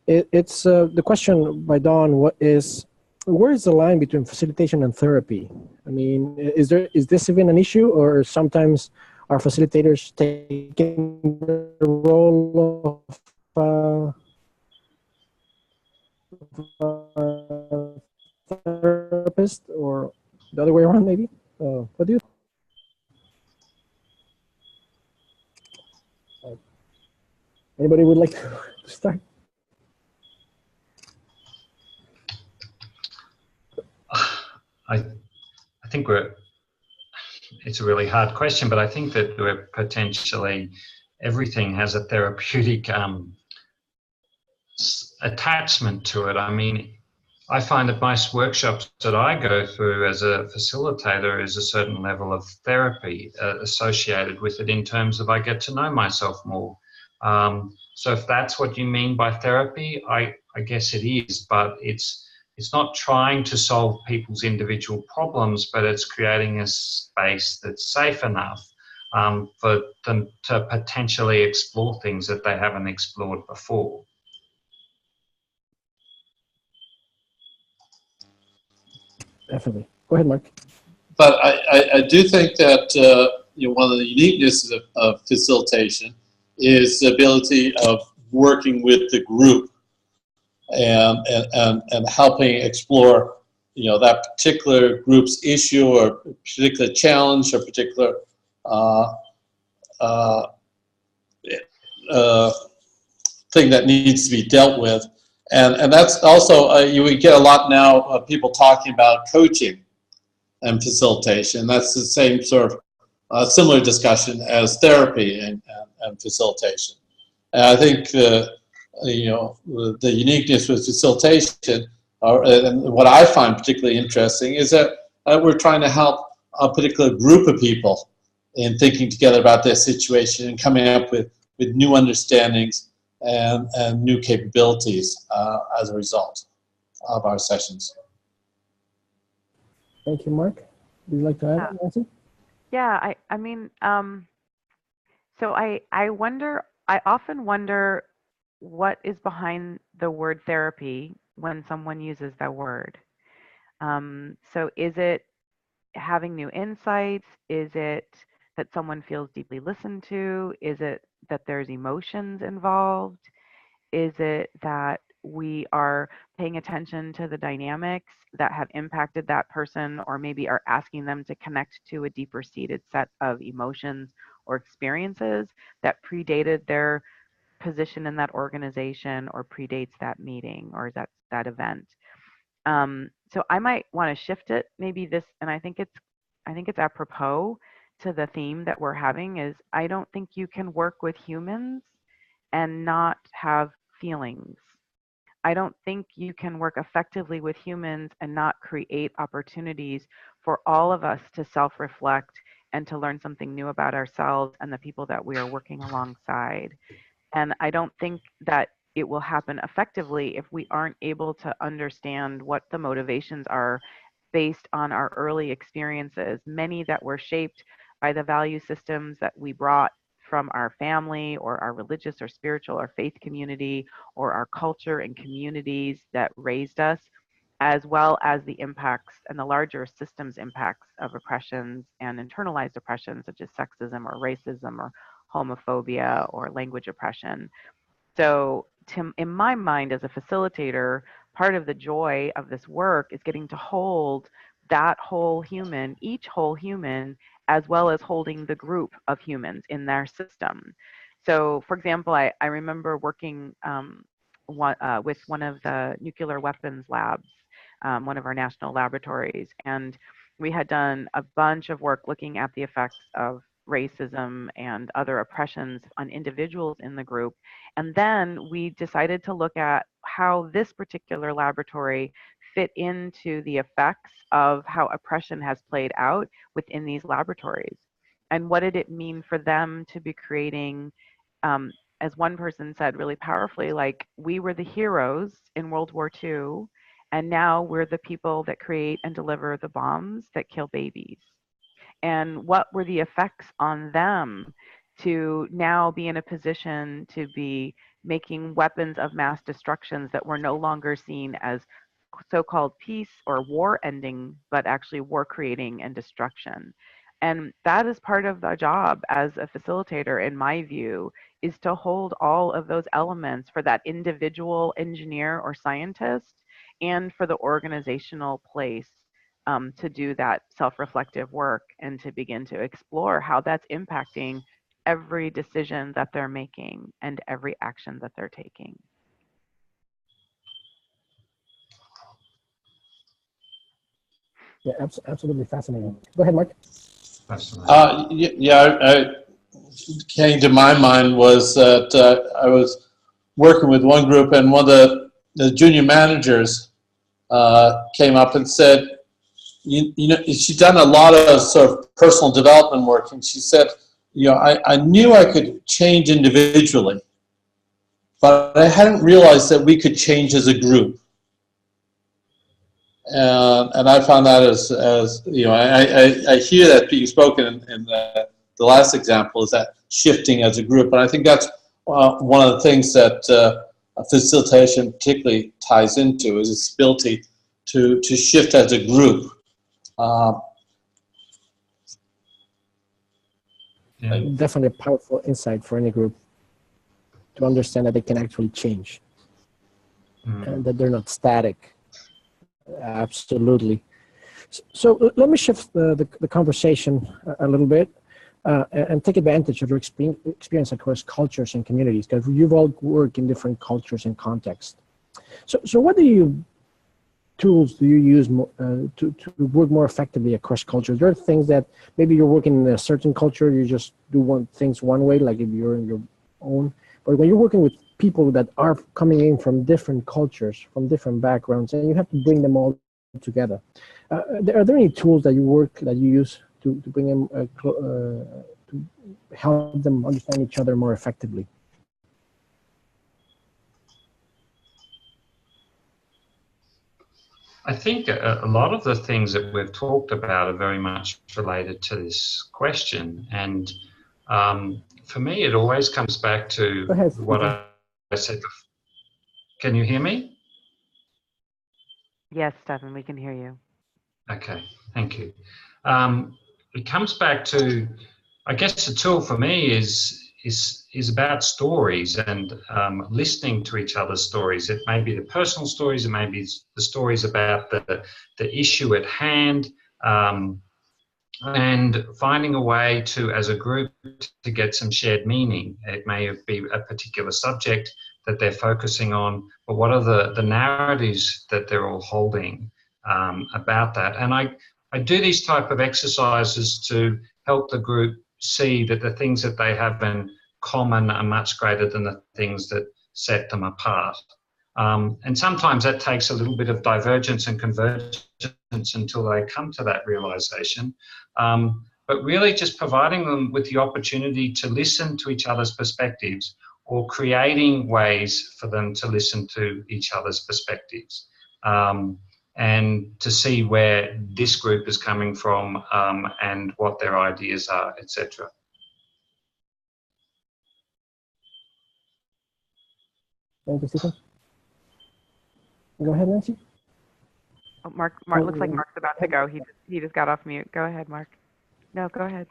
It's the question by Dawn. What is, where is the line between facilitation and therapy? I mean, is this even an issue, or sometimes are facilitators taking the role of therapist, or the other way around, maybe? What do you? Anybody would like to start? I think it's a really hard question, but I think that we're potentially, everything has a therapeutic attachment to it. I mean, I find that most workshops that I go through as a facilitator is a certain level of therapy associated with it, in terms of I get to know myself more. So if that's what you mean by therapy, I guess it is, but it's not trying to solve people's individual problems, but it's creating a space that's safe enough for them to potentially explore things that they haven't explored before. Definitely. Go ahead, Mark. But I do think that one of the uniquenesses of facilitation is the ability of working with the group and helping explore that particular group's issue or particular challenge or particular thing that needs to be dealt with. And that's also, you would get a lot now of people talking about coaching and facilitation. That's the same sort of similar discussion as therapy and facilitation. And I think the uniqueness with facilitation, and what I find particularly interesting, is that we're trying to help a particular group of people in thinking together about their situation and coming up with new understandings and new capabilities as a result of our sessions. Thank you, Mark. Would you like to add, Nancy? Yeah, I mean, so I often wonder what is behind the word therapy when someone uses that word. So is it having new insights? Is it that someone feels deeply listened to? Is it that there's emotions involved? Is it that we are paying attention to the dynamics that have impacted that person, or maybe are asking them to connect to a deeper seated set of emotions or experiences that predated their position in that organization or predates that meeting or that event? So I might want to shift it, maybe this, and I think it's apropos to the theme that we're having, is I don't think you can work with humans and not have feelings. I don't think you can work effectively with humans and not create opportunities for all of us to self-reflect and to learn something new about ourselves and the people that we are working alongside. And I don't think that it will happen effectively if we aren't able to understand what the motivations are based on our early experiences, many that were shaped by the value systems that we brought from our family or our religious or spiritual or faith community, or our culture and communities that raised us, as well as the impacts and the larger systems impacts of oppressions and internalized oppressions such as sexism or racism or homophobia or language oppression. So in my mind as a facilitator, part of the joy of this work is getting to hold that whole human, each whole human, as well as holding the group of humans in their system. So for example, I remember working with one of the nuclear weapons labs, one of our national laboratories, and we had done a bunch of work looking at the effects of racism and other oppressions on individuals in the group. And then we decided to look at how this particular laboratory fit into the effects of how oppression has played out within these laboratories. And what did it mean for them to be creating, as one person said really powerfully, like, we were the heroes in World War II, And now we're the people that create and deliver the bombs that kill babies. And what were the effects on them to now be in a position to be making weapons of mass destructions that were no longer seen as so-called peace or war ending, but actually war creating and destruction. And that is part of the job as a facilitator, in my view, is to hold all of those elements for that individual engineer or scientist and for the organizational place to do that self-reflective work and to begin to explore how that's impacting every decision that they're making and every action that they're taking. Yeah, absolutely fascinating. Go ahead, Mark. Came to my mind was that I was working with one group, and one of the junior managers came up and said, you know, she'd done a lot of sort of personal development work, and she said, you know, I knew I could change individually, but I hadn't realized that we could change as a group. And I found that as you know, I hear that being spoken in the last example, is that shifting as a group. And I think that's one of the things that facilitation particularly ties into, is its ability to shift as a group. Definitely a powerful insight for any group to understand that they can actually change and that they're not static. Absolutely. So let me shift the conversation a little bit and take advantage of your experience across cultures and communities, because you've all worked in different cultures and contexts. So what tools do you use to work more effectively across cultures? There are things that maybe you're working in a certain culture, you just do things one way, like if you're in your own. But when you're working with people that are coming in from different cultures, from different backgrounds, and you have to bring them all together, are there any tools that you use to bring them to help them understand each other more effectively? I think a lot of the things that we've talked about are very much related to this question. And for me, it always comes back to what I said before. Can you hear me? Yes, Stefan, we can hear you. Okay, thank you. It comes back to, I guess the tool for me is about stories and listening to each other's stories. It may be the personal stories, it may be the stories about the issue at hand, and finding a way to, as a group, to get some shared meaning. It may be a particular subject that they're focusing on, but what are the narratives that they're all holding about that? And I do these type of exercises to help the group see that the things that they have in common are much greater than the things that set them apart. And sometimes that takes a little bit of divergence and convergence until they come to that realization. But really just providing them with the opportunity to listen to each other's perspectives, or creating ways for them to listen to each other's perspectives, and to see where this group is coming from, and what their ideas are, etc. Thank you, Stephen. Go ahead, Nanci. Oh, Mark looks like Mark's about to go. He just got off mute. Go ahead, Mark. No, go ahead.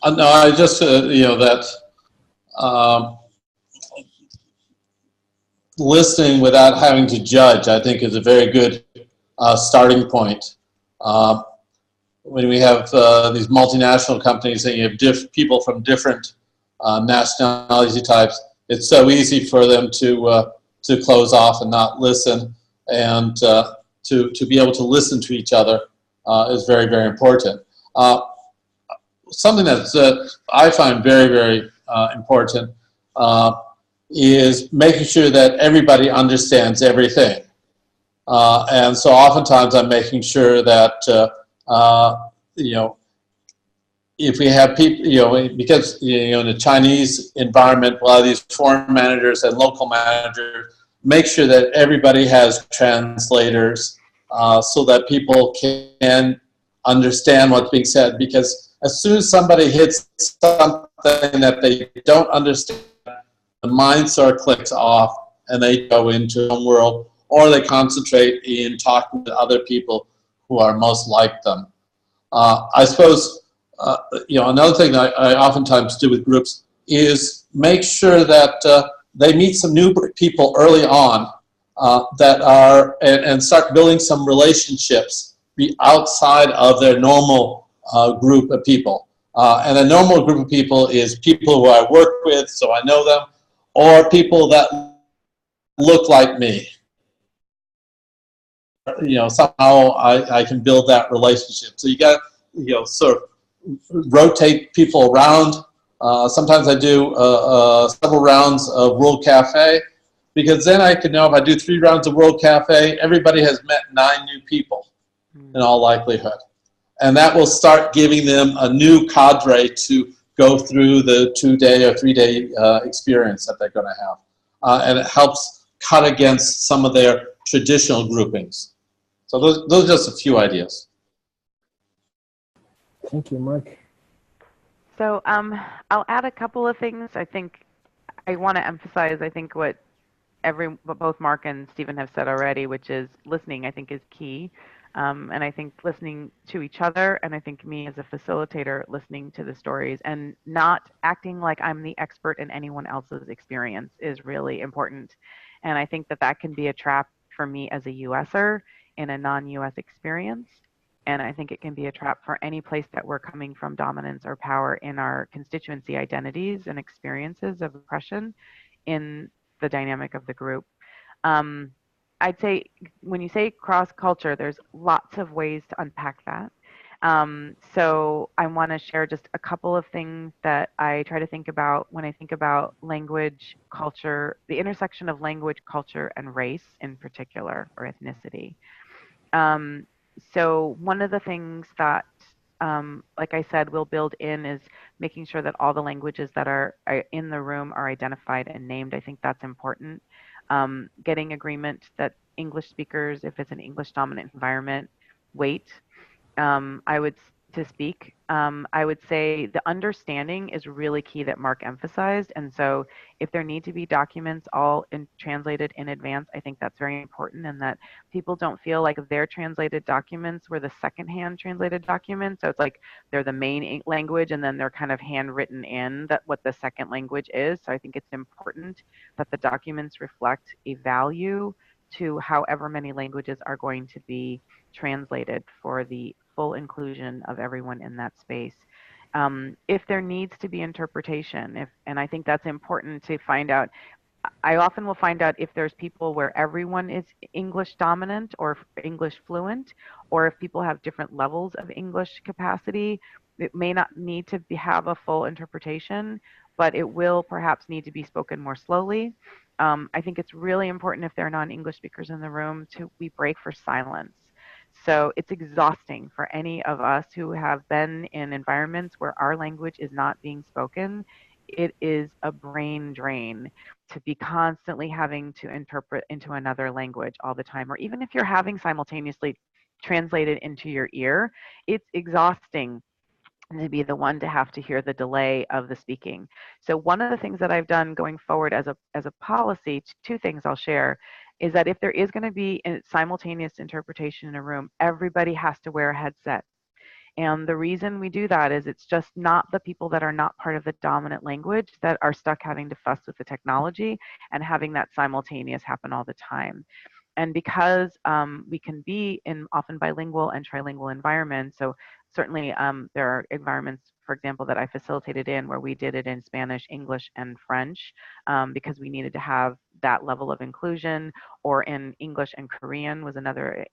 No, I just you know, that listening without having to judge, I think, is a very good starting point. When we have these multinational companies and you have people from different nationality types, it's so easy for them to close off and not listen, and to be able to listen to each other is very, very important. Something that I find very, very important is making sure that everybody understands everything. And so oftentimes I'm making sure that, you know, if we have people, you know, because, you know, in the Chinese environment, a lot of these foreign managers and local managers make sure that everybody has translators so that people can understand what's being said. Because as soon as somebody hits something that they don't understand, the mind sort of clicks off and they go into a world, or they concentrate in talking to other people who are most like them. I suppose another thing that I oftentimes do with groups is make sure that they meet some new people early on that are and start building some relationships be outside of their normal group of people. And a normal group of people is people who I work with, so I know them, or people that look like me. Somehow I can build that relationship. So you got sort of rotate people around. Sometimes I do several rounds of World Cafe, because then I can know if I do 3 rounds of World Cafe, everybody has met 9 new people in all likelihood. And that will start giving them a new cadre to go through the 2-day or 3-day experience that they're going to have. And it helps cut against some of their traditional groupings. So those are just a few ideas. Thank you, Mark. So I'll add a couple of things. I think I want to emphasize, I think what both Mark and Stephen have said already, which is listening, I think is key. And I think listening to each other, and I think me as a facilitator listening to the stories and not acting like I'm the expert in anyone else's experience is really important. And I think that can be a trap for me as a USer in a non-US experience. And I think it can be a trap for any place that we're coming from dominance or power in our constituency identities and experiences of oppression in the dynamic of the group. I'd say when you say cross-culture, there's lots of ways to unpack that. So I want to share just a couple of things that I try to think about when I think about language, culture, the intersection of language, culture, and race in particular, or ethnicity. So one of the things that, like I said, we'll build in is making sure that all the languages that are in the room are identified and named. I think that's important. Getting agreement that English speakers, if it's an English dominant environment, wait. To speak. I would say the understanding is really key that Mark emphasized. And so if there need to be documents all translated in advance, I think that's very important, and that people don't feel like their translated documents were the secondhand translated documents. So it's like they're the main language and then they're kind of handwritten in that what the second language is. So I think it's important that the documents reflect a value to however many languages are going to be translated for the full inclusion of everyone in that space. If there needs to be interpretation, and I think that's important to find out, I often will find out if there's people where everyone is English dominant or English fluent, or if people have different levels of English capacity. It may not need to have a full interpretation, but it will perhaps need to be spoken more slowly. I think it's really important if there are non-English speakers in the room we break for silence. So it's exhausting for any of us who have been in environments where our language is not being spoken. It is a brain drain to be constantly having to interpret into another language all the time, or even if you're having simultaneously translated into your ear, it's exhausting to be the one to have to hear the delay of the speaking. So one of the things that I've done going forward as a policy, 2 things I'll share, is that if there is going to be a simultaneous interpretation in a room, everybody has to wear a headset. And the reason we do that is it's just not the people that are not part of the dominant language that are stuck having to fuss with the technology and having that simultaneous happen all the time. And because we can be in often bilingual and trilingual environments, so certainly there are environments, for example, that I facilitated in where we did it in Spanish, English, and French because we needed to have that level of inclusion, or in English and Korean was another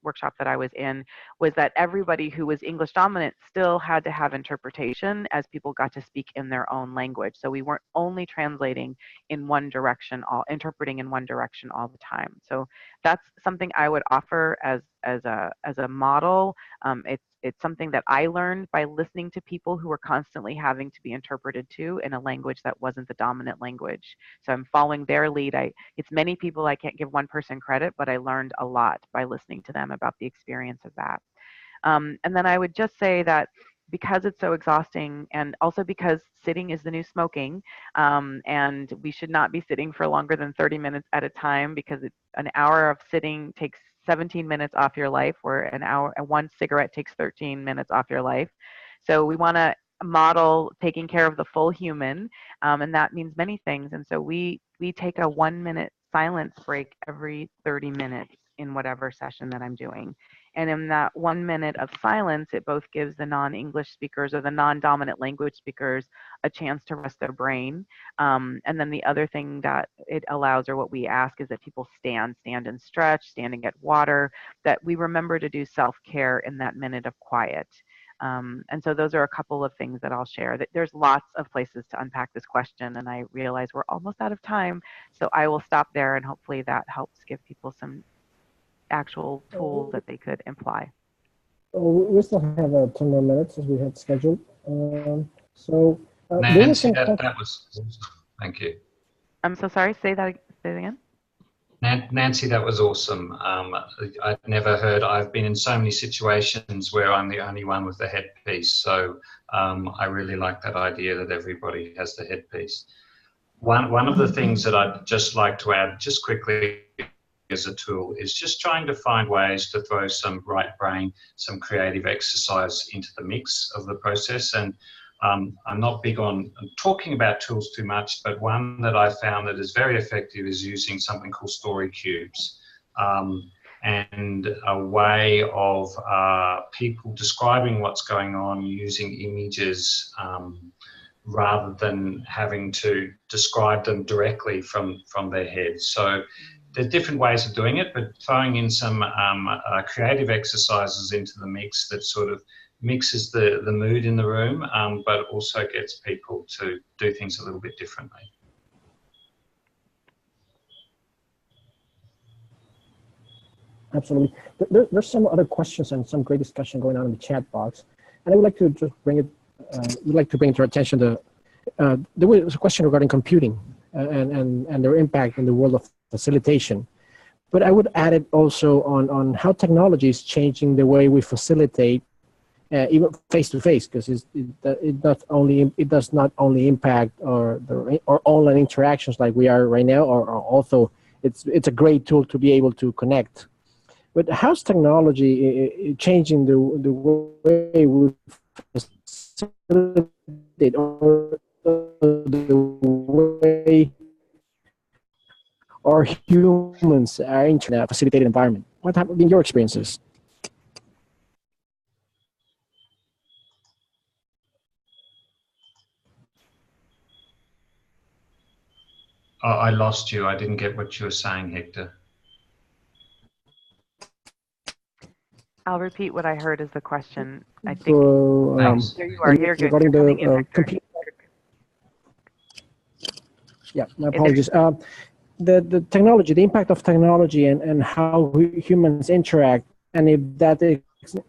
workshop that I was in, was that everybody who was English dominant still had to have interpretation as people got to speak in their own language. So we weren't only translating in one direction, interpreting in one direction all the time. So that's something I would offer as a model. it's something that I learned by listening to people who were constantly having to be interpreted to in a language that wasn't the dominant language. So I'm following their lead. It's many people, I can't give one person credit, but I learned a lot by listening to them about the experience of that. And then I would just say that because it's so exhausting, and also because sitting is the new smoking, and we should not be sitting for longer than 30 minutes at a time, because an hour of sitting takes 17 minutes off your life, where one cigarette takes 13 minutes off your life. So we want to model taking care of the full human, and that means many things. And so we take a 1-minute silence break every 30 minutes in whatever session that I'm doing. And in that 1 minute of silence, it both gives the non-English speakers or the non-dominant language speakers a chance to rest their brain. And then the other thing that it allows, or what we ask, is that people stand and stretch, stand and get water, that we remember to do self-care in that minute of quiet. And so those are a couple of things that I'll share. There's lots of places to unpack this question, and I realize we're almost out of time. So I will stop there, and hopefully that helps give people some actual tools that they could imply. We still have 10 more minutes as we had scheduled. Nanci, that was awesome. Thank you. I'm so sorry. Say that again. Nanci, that was awesome. I've never heard. I've been in so many situations where I'm the only one with the headpiece. So I really like that idea that everybody has the headpiece. One of the things that I'd just like to add, just quickly, as a tool, is just trying to find ways to throw some right brain, some creative exercise into the mix of the process. And I'm not big on talking about tools too much, but one that I found that is very effective is using something called story cubes, and a way of people describing what's going on using images rather than having to describe them directly from their heads. So there's different ways of doing it, but throwing in some creative exercises into the mix that sort of mixes the mood in the room, but also gets people to do things a little bit differently. Absolutely. There's some other questions and some great discussion going on in the chat box, and I would like to just bring it. We'd like to bring to our attention there was a question regarding computing and their impact in the world of facilitation. But I would add it also on how technology is changing the way we facilitate, even face-to-face, because it does not only impact our online interactions like we are right now, or also it's a great tool to be able to connect. But how's technology changing the way we facilitate, or the way our humans are in a facilitated environment? What have been your experiences? I lost you. I didn't get what you were saying, Hector. I'll repeat what I heard as the question. I think. So, here you are. Here, good. Regarding You're coming in, the Hector. computer. Yeah, my apologies. The technology, the impact of technology, and how humans interact, and if that is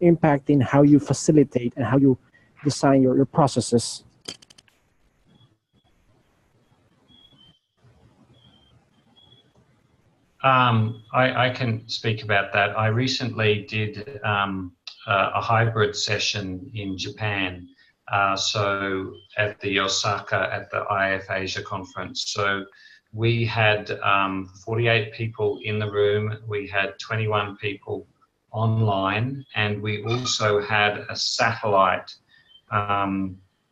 impacting how you facilitate and how you design your processes. I can speak about that. I recently did a hybrid session in Japan, so at the Osaka, at the IAF Asia conference. So we had 48 people in the room, we had 21 people online, and we also had a satellite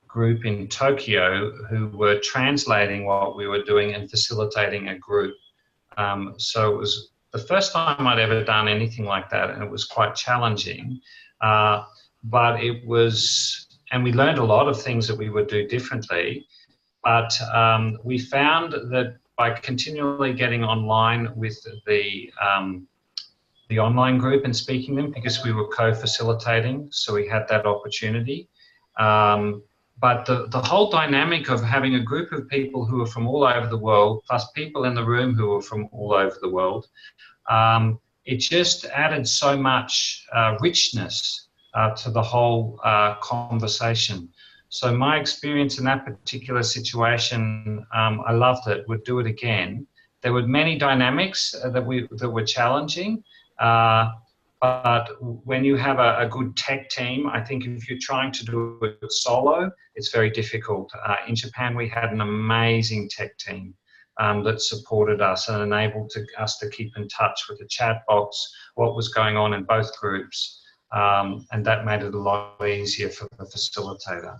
group in Tokyo who were translating what we were doing and facilitating a group. So it was the first time I'd ever done anything like that, and it was quite challenging. But it was, and we learned a lot of things that we would do differently. But we found that by continually getting online with the online group and speaking them, because we were co-facilitating, so we had that opportunity. But the whole dynamic of having a group of people who are from all over the world, plus people in the room who are from all over the world, it just added so much richness to the whole conversation. So my experience in that particular situation, I loved it, would do it again. There were many dynamics that were challenging, but when you have a good tech team, I think if you're trying to do it solo, it's very difficult. In Japan, we had an amazing tech team that supported us and enabled us to keep in touch with the chat box, what was going on in both groups, and that made it a lot easier for the facilitator.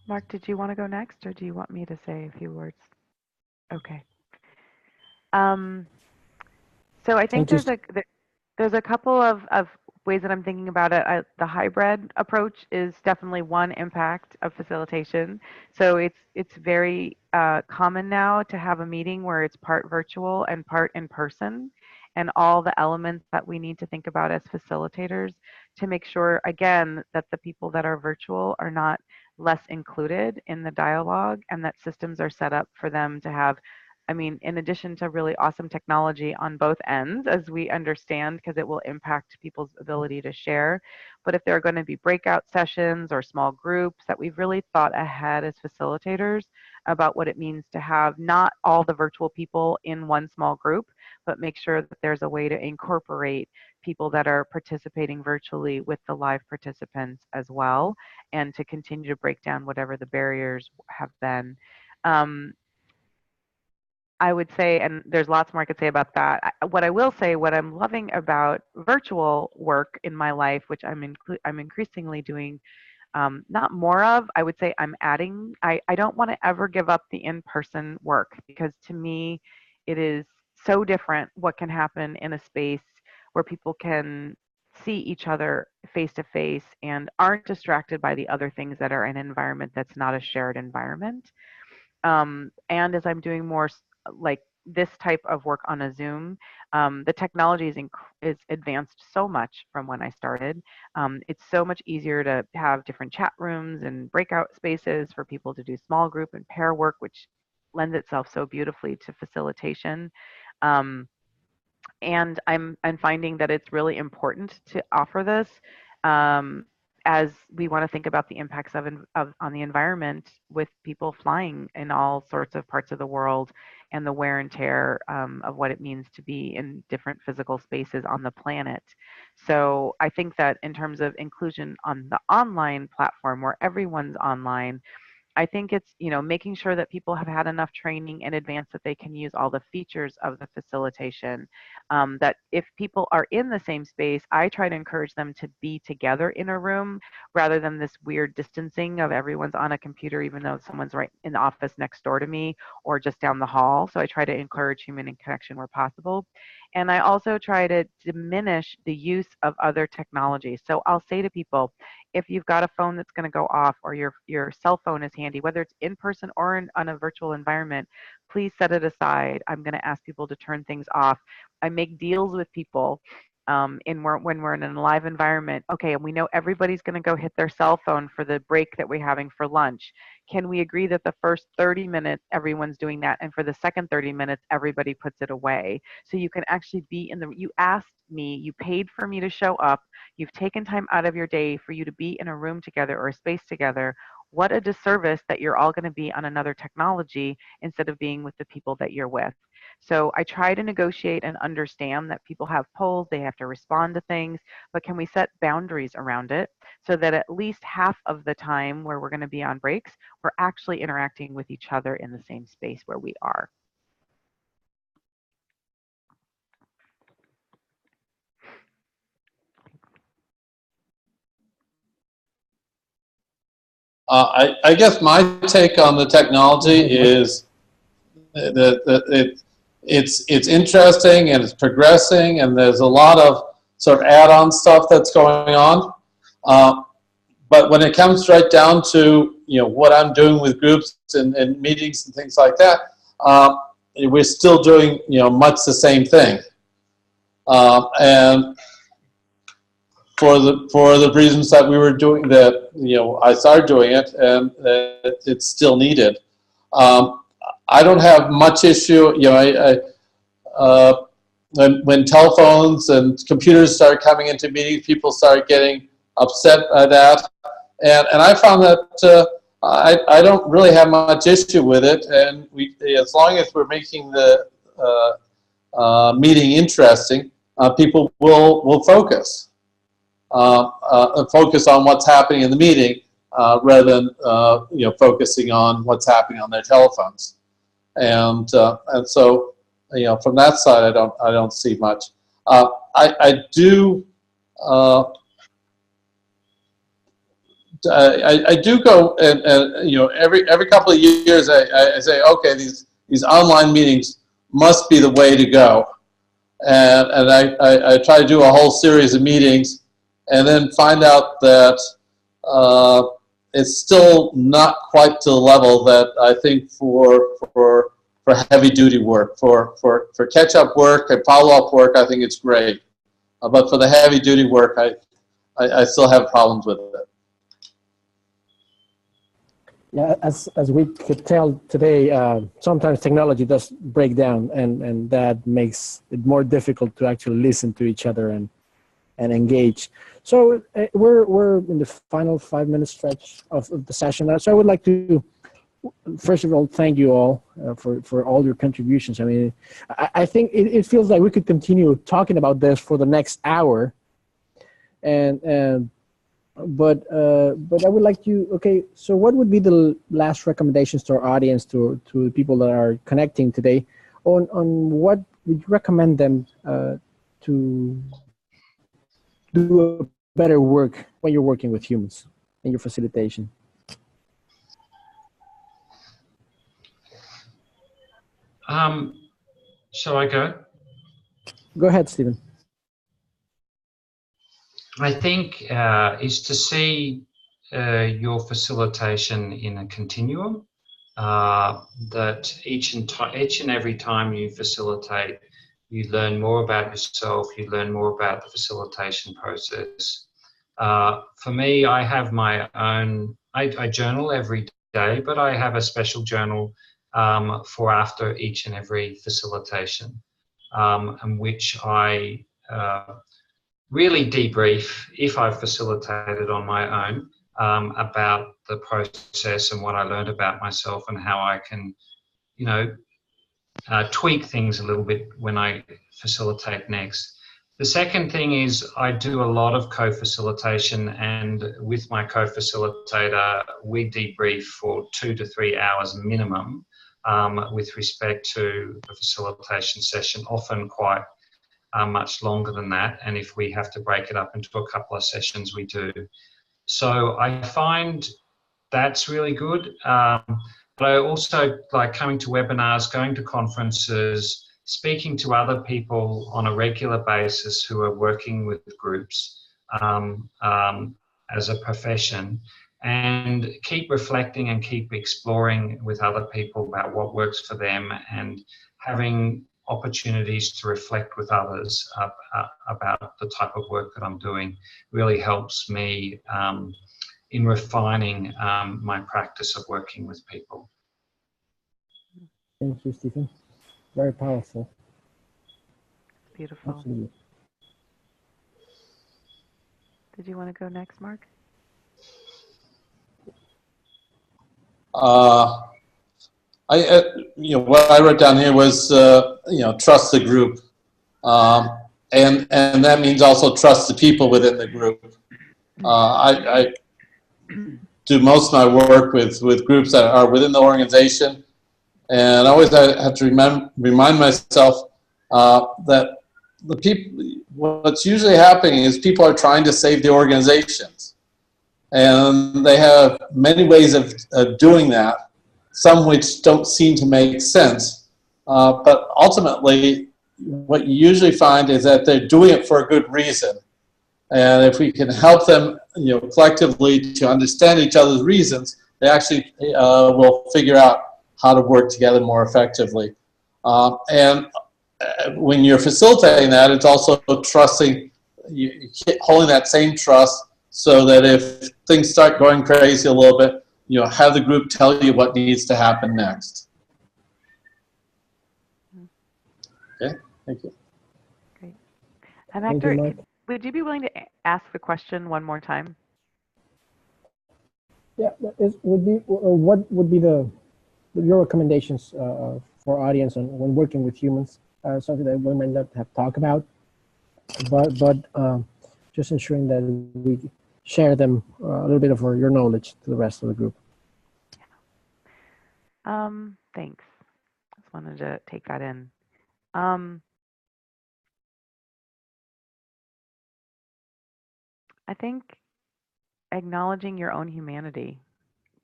Mark, did you want to go next, or do you want me to say a few words? Okay. So I think there's a couple of ways that I'm thinking about it. The hybrid approach is definitely one impact of facilitation. So it's very common now to have a meeting where it's part virtual and part in person, and all the elements that we need to think about as facilitators to make sure, again, that the people that are virtual are not less included in the dialogue, and that systems are set up for them to have, I mean, in addition to really awesome technology on both ends, as we understand, because it will impact people's ability to share. But if there are going to be breakout sessions or small groups, that we've really thought ahead as facilitators about what it means to have not all the virtual people in one small group, but make sure that there's a way to incorporate people that are participating virtually with the live participants as well, and to continue to break down whatever the barriers have been. I would say, and there's lots more I could say about that. What I will say, what I'm loving about virtual work in my life, which I'm increasingly doing, not more of, I would say I'm adding. I don't want to ever give up the in-person work, because to me, it is so different what can happen in a space where people can see each other face to face and aren't distracted by the other things that are in an environment that's not a shared environment. And as I'm doing more like this type of work on a Zoom, the technology is advanced so much from when I started. It's so much easier to have different chat rooms and breakout spaces for people to do small group and pair work, which lends itself so beautifully to facilitation. And I'm finding that it's really important to offer this, as we want to think about the impacts on the environment with people flying in all sorts of parts of the world, and the wear and tear of what it means to be in different physical spaces on the planet. So I think that in terms of inclusion on the online platform where everyone's online, I think it's, making sure that people have had enough training in advance that they can use all the features of the facilitation. That if people are in the same space, I try to encourage them to be together in a room rather than this weird distancing of everyone's on a computer, even though someone's right in the office next door to me or just down the hall. So I try to encourage human connection where possible. And I also try to diminish the use of other technologies. So I'll say to people, if you've got a phone that's going to go off, or your cell phone is handy, whether it's in person or on a virtual environment, please set it aside. I'm going to ask people to turn things off. I make deals with people when we're in a live environment. Okay, and we know everybody's going to go hit their cell phone for the break that we're having for lunch. Can we agree that the first 30 minutes everyone's doing that, and for the second 30 minutes everybody puts it away? So you can actually be you asked me, you paid for me to show up, you've taken time out of your day for you to be in a room together or a space together. What a disservice that you're all going to be on another technology instead of being with the people that you're with. So I try to negotiate and understand that people have polls, they have to respond to things, but can we set boundaries around it so that at least half of the time where we're going to be on breaks, we're actually interacting with each other in the same space where we are. I guess my take on the technology is that it's interesting and it's progressing, and there's a lot of sort of add-on stuff that's going on. But when it comes right down to what I'm doing with groups and meetings and things like that, we're still doing much the same thing. And for the reasons that we were doing that, I started doing it, and it's still needed. I don't have much issue. when telephones and computers started coming into meetings, people started getting upset by that. And I found that I don't really have much issue with it. And as long as we're making the meeting interesting, people will focus. Focus on what's happening in the meeting rather than focusing on what's happening on their telephones. And so from that side, I don't see much. I do go and every couple of years I say, okay, these online meetings must be the way to go, and I try to do a whole series of meetings, and then find out that it's still not quite to the level that I think for heavy duty work. For catch up work and follow up work, I think it's great, but for the heavy duty work, I still have problems with it. Yeah, as we could tell today, sometimes technology does break down, and that makes it more difficult to actually listen to each other and engage. So we're in the final 5-minute stretch of the session now. So I would like to, first of all, thank you all for all your contributions. I mean, I think it feels like we could continue talking about this for the next hour, but I would like to, okay, so what would be the last recommendations to our audience, to the people that are connecting today, on what would you recommend them to do a better work when you're working with humans in your facilitation? Shall I go? Go ahead, Stephen. I think is to see your facilitation in a continuum, that each and every time you facilitate, you learn more about yourself, you learn more about the facilitation process. For me, I have my own, I journal every day, but I have a special journal for after each and every facilitation, in which I really debrief, if I've facilitated on my own, about the process and what I learned about myself and how I can, tweak things a little bit when I facilitate next. The second thing is I do a lot of co-facilitation, and with my co-facilitator, we debrief for 2 to 3 hours minimum with respect to the facilitation session, often quite much longer than that, and if we have to break it up into a couple of sessions, we do. So I find that's really good, but I also like coming to webinars, going to conferences, speaking to other people on a regular basis who are working with groups as a profession, and keep reflecting and keep exploring with other people about what works for them, and having opportunities to reflect with others about the type of work that I'm doing really helps me in refining my practice of working with people. Thank you, Stephen. Very powerful. Beautiful. Absolutely. Did you want to go next, Mark? What I wrote down here was, trust the group, and that means also trust the people within the group. I do most of my work with groups that are within the organization, and I always have to remind myself that the people, what's usually happening is people are trying to save the organizations, and they have many ways of doing that. Some which don't seem to make sense, but ultimately what you usually find is that they're doing it for a good reason. And if we can help them, collectively to understand each other's reasons, they actually will figure out how to work together more effectively. And when you're facilitating that, it's also trusting, holding that same trust, so that if things start going crazy a little bit, have the group tell you what needs to happen next. Okay, thank you. And Thank you, Hector, Mark. would you be willing to ask the question one more time? Yeah, what would be your recommendations for audience on when working with humans? Something that we might not have talked about, but just ensuring that we share them a little bit of your knowledge to the rest of the group. Thanks. Just wanted to take that in. I think acknowledging your own humanity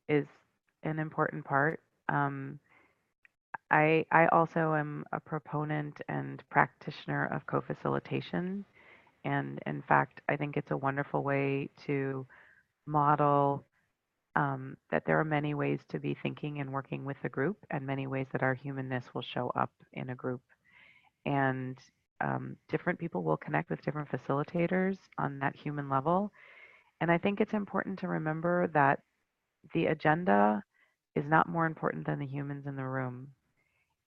is an important part. I also am a proponent and practitioner of co-facilitation. And in fact, I think it's a wonderful way to model that there are many ways to be thinking and working with a group, and many ways that our humanness will show up in a group. And different people will connect with different facilitators on that human level. And I think it's important to remember that the agenda is not more important than the humans in the room.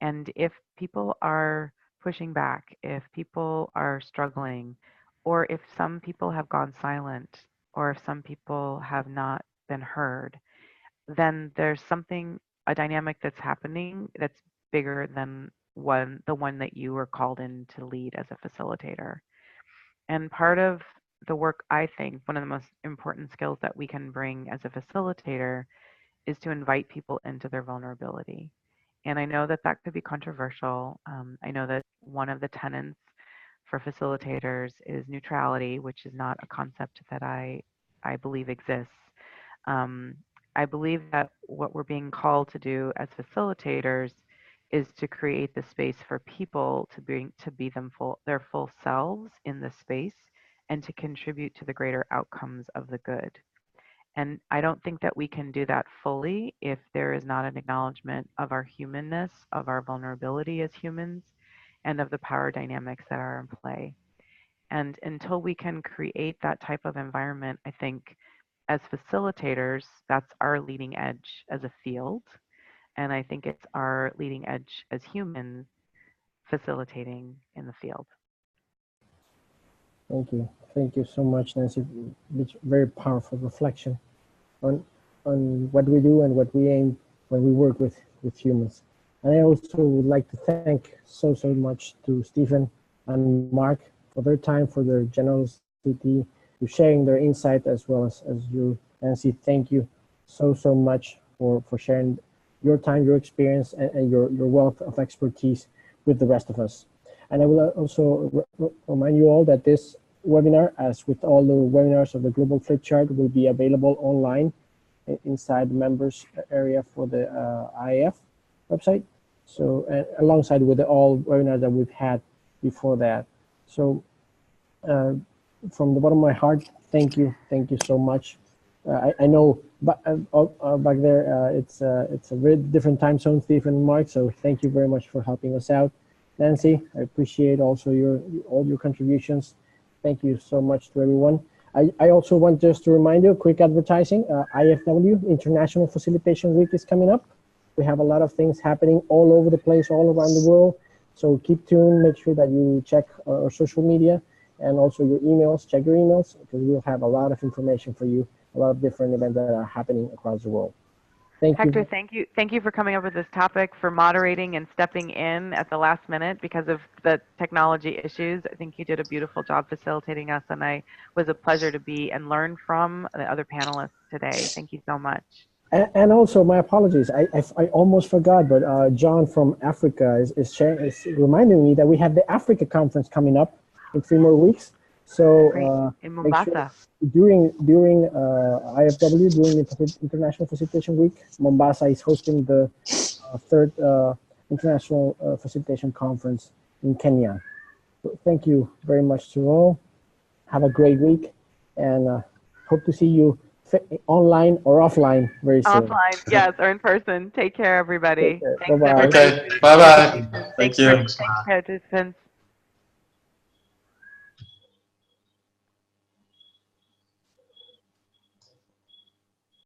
And if people are pushing back, if people are struggling, or if some people have gone silent, or if some people have not been heard, then there's a dynamic that's happening that's bigger than the one that you were called in to lead as a facilitator. And part of the work, I think, one of the most important skills that we can bring as a facilitator is to invite people into their vulnerability. And I know that that could be controversial. I know that one of the tenets for facilitators is neutrality, which is not a concept that I believe exists. I believe that what we're being called to do as facilitators is to create the space for people to be their full selves in the space, and to contribute to the greater outcomes of the good. And I don't think that we can do that fully if there is not an acknowledgement of our humanness, of our vulnerability as humans, and of the power dynamics that are in play. And until we can create that type of environment, I think as facilitators, that's our leading edge as a field. And I think it's our leading edge as humans facilitating in the field. Thank you. Thank you so much, Nanci. It's very powerful reflection on what we do and what we aim when we work with humans. And I also would like to thank so much to Stephen and Mark for their time, for their generosity, to sharing their insight, as well as you, Nanci. Thank you so much for sharing your time, your experience, and your wealth of expertise with the rest of us. And I will also remind you all that this webinar, as with all the webinars of the Global Flip Chart, will be available online inside the members area for the IAF website. So alongside with all webinars that we've had before that. So from the bottom of my heart, thank you so much. I know back there it's a very different time zone, Stephen and Mark. So thank you very much for helping us out. Nanci, I appreciate also all your contributions. Thank you so much to everyone. I also want just to remind you, quick advertising, IFW, International Facilitation Week, is coming up. We have a lot of things happening all over the place, all around the world. So keep tuned, make sure that you check our social media and also your emails, check your emails, because we'll have a lot of information for you, a lot of different events that are happening across the world. Hector, thank you for coming up with this topic, for moderating and stepping in at the last minute because of the technology issues. I think you did a beautiful job facilitating us, and it was a pleasure to be and learn from the other panelists today. Thank you so much. And also, my apologies, I almost forgot, but John from Africa is reminding me that we have the Africa conference coming up in 3 more weeks. So in Mombasa. During IFW, during the International Facilitation Week, Mombasa is hosting the 3rd International Facilitation Conference in Kenya. So thank you very much to all. Have a great week, and hope to see you online or offline very soon. Offline, yes, or in person. Take care, everybody. Bye-bye. Okay, bye-bye. Thank you. Thanks, participants.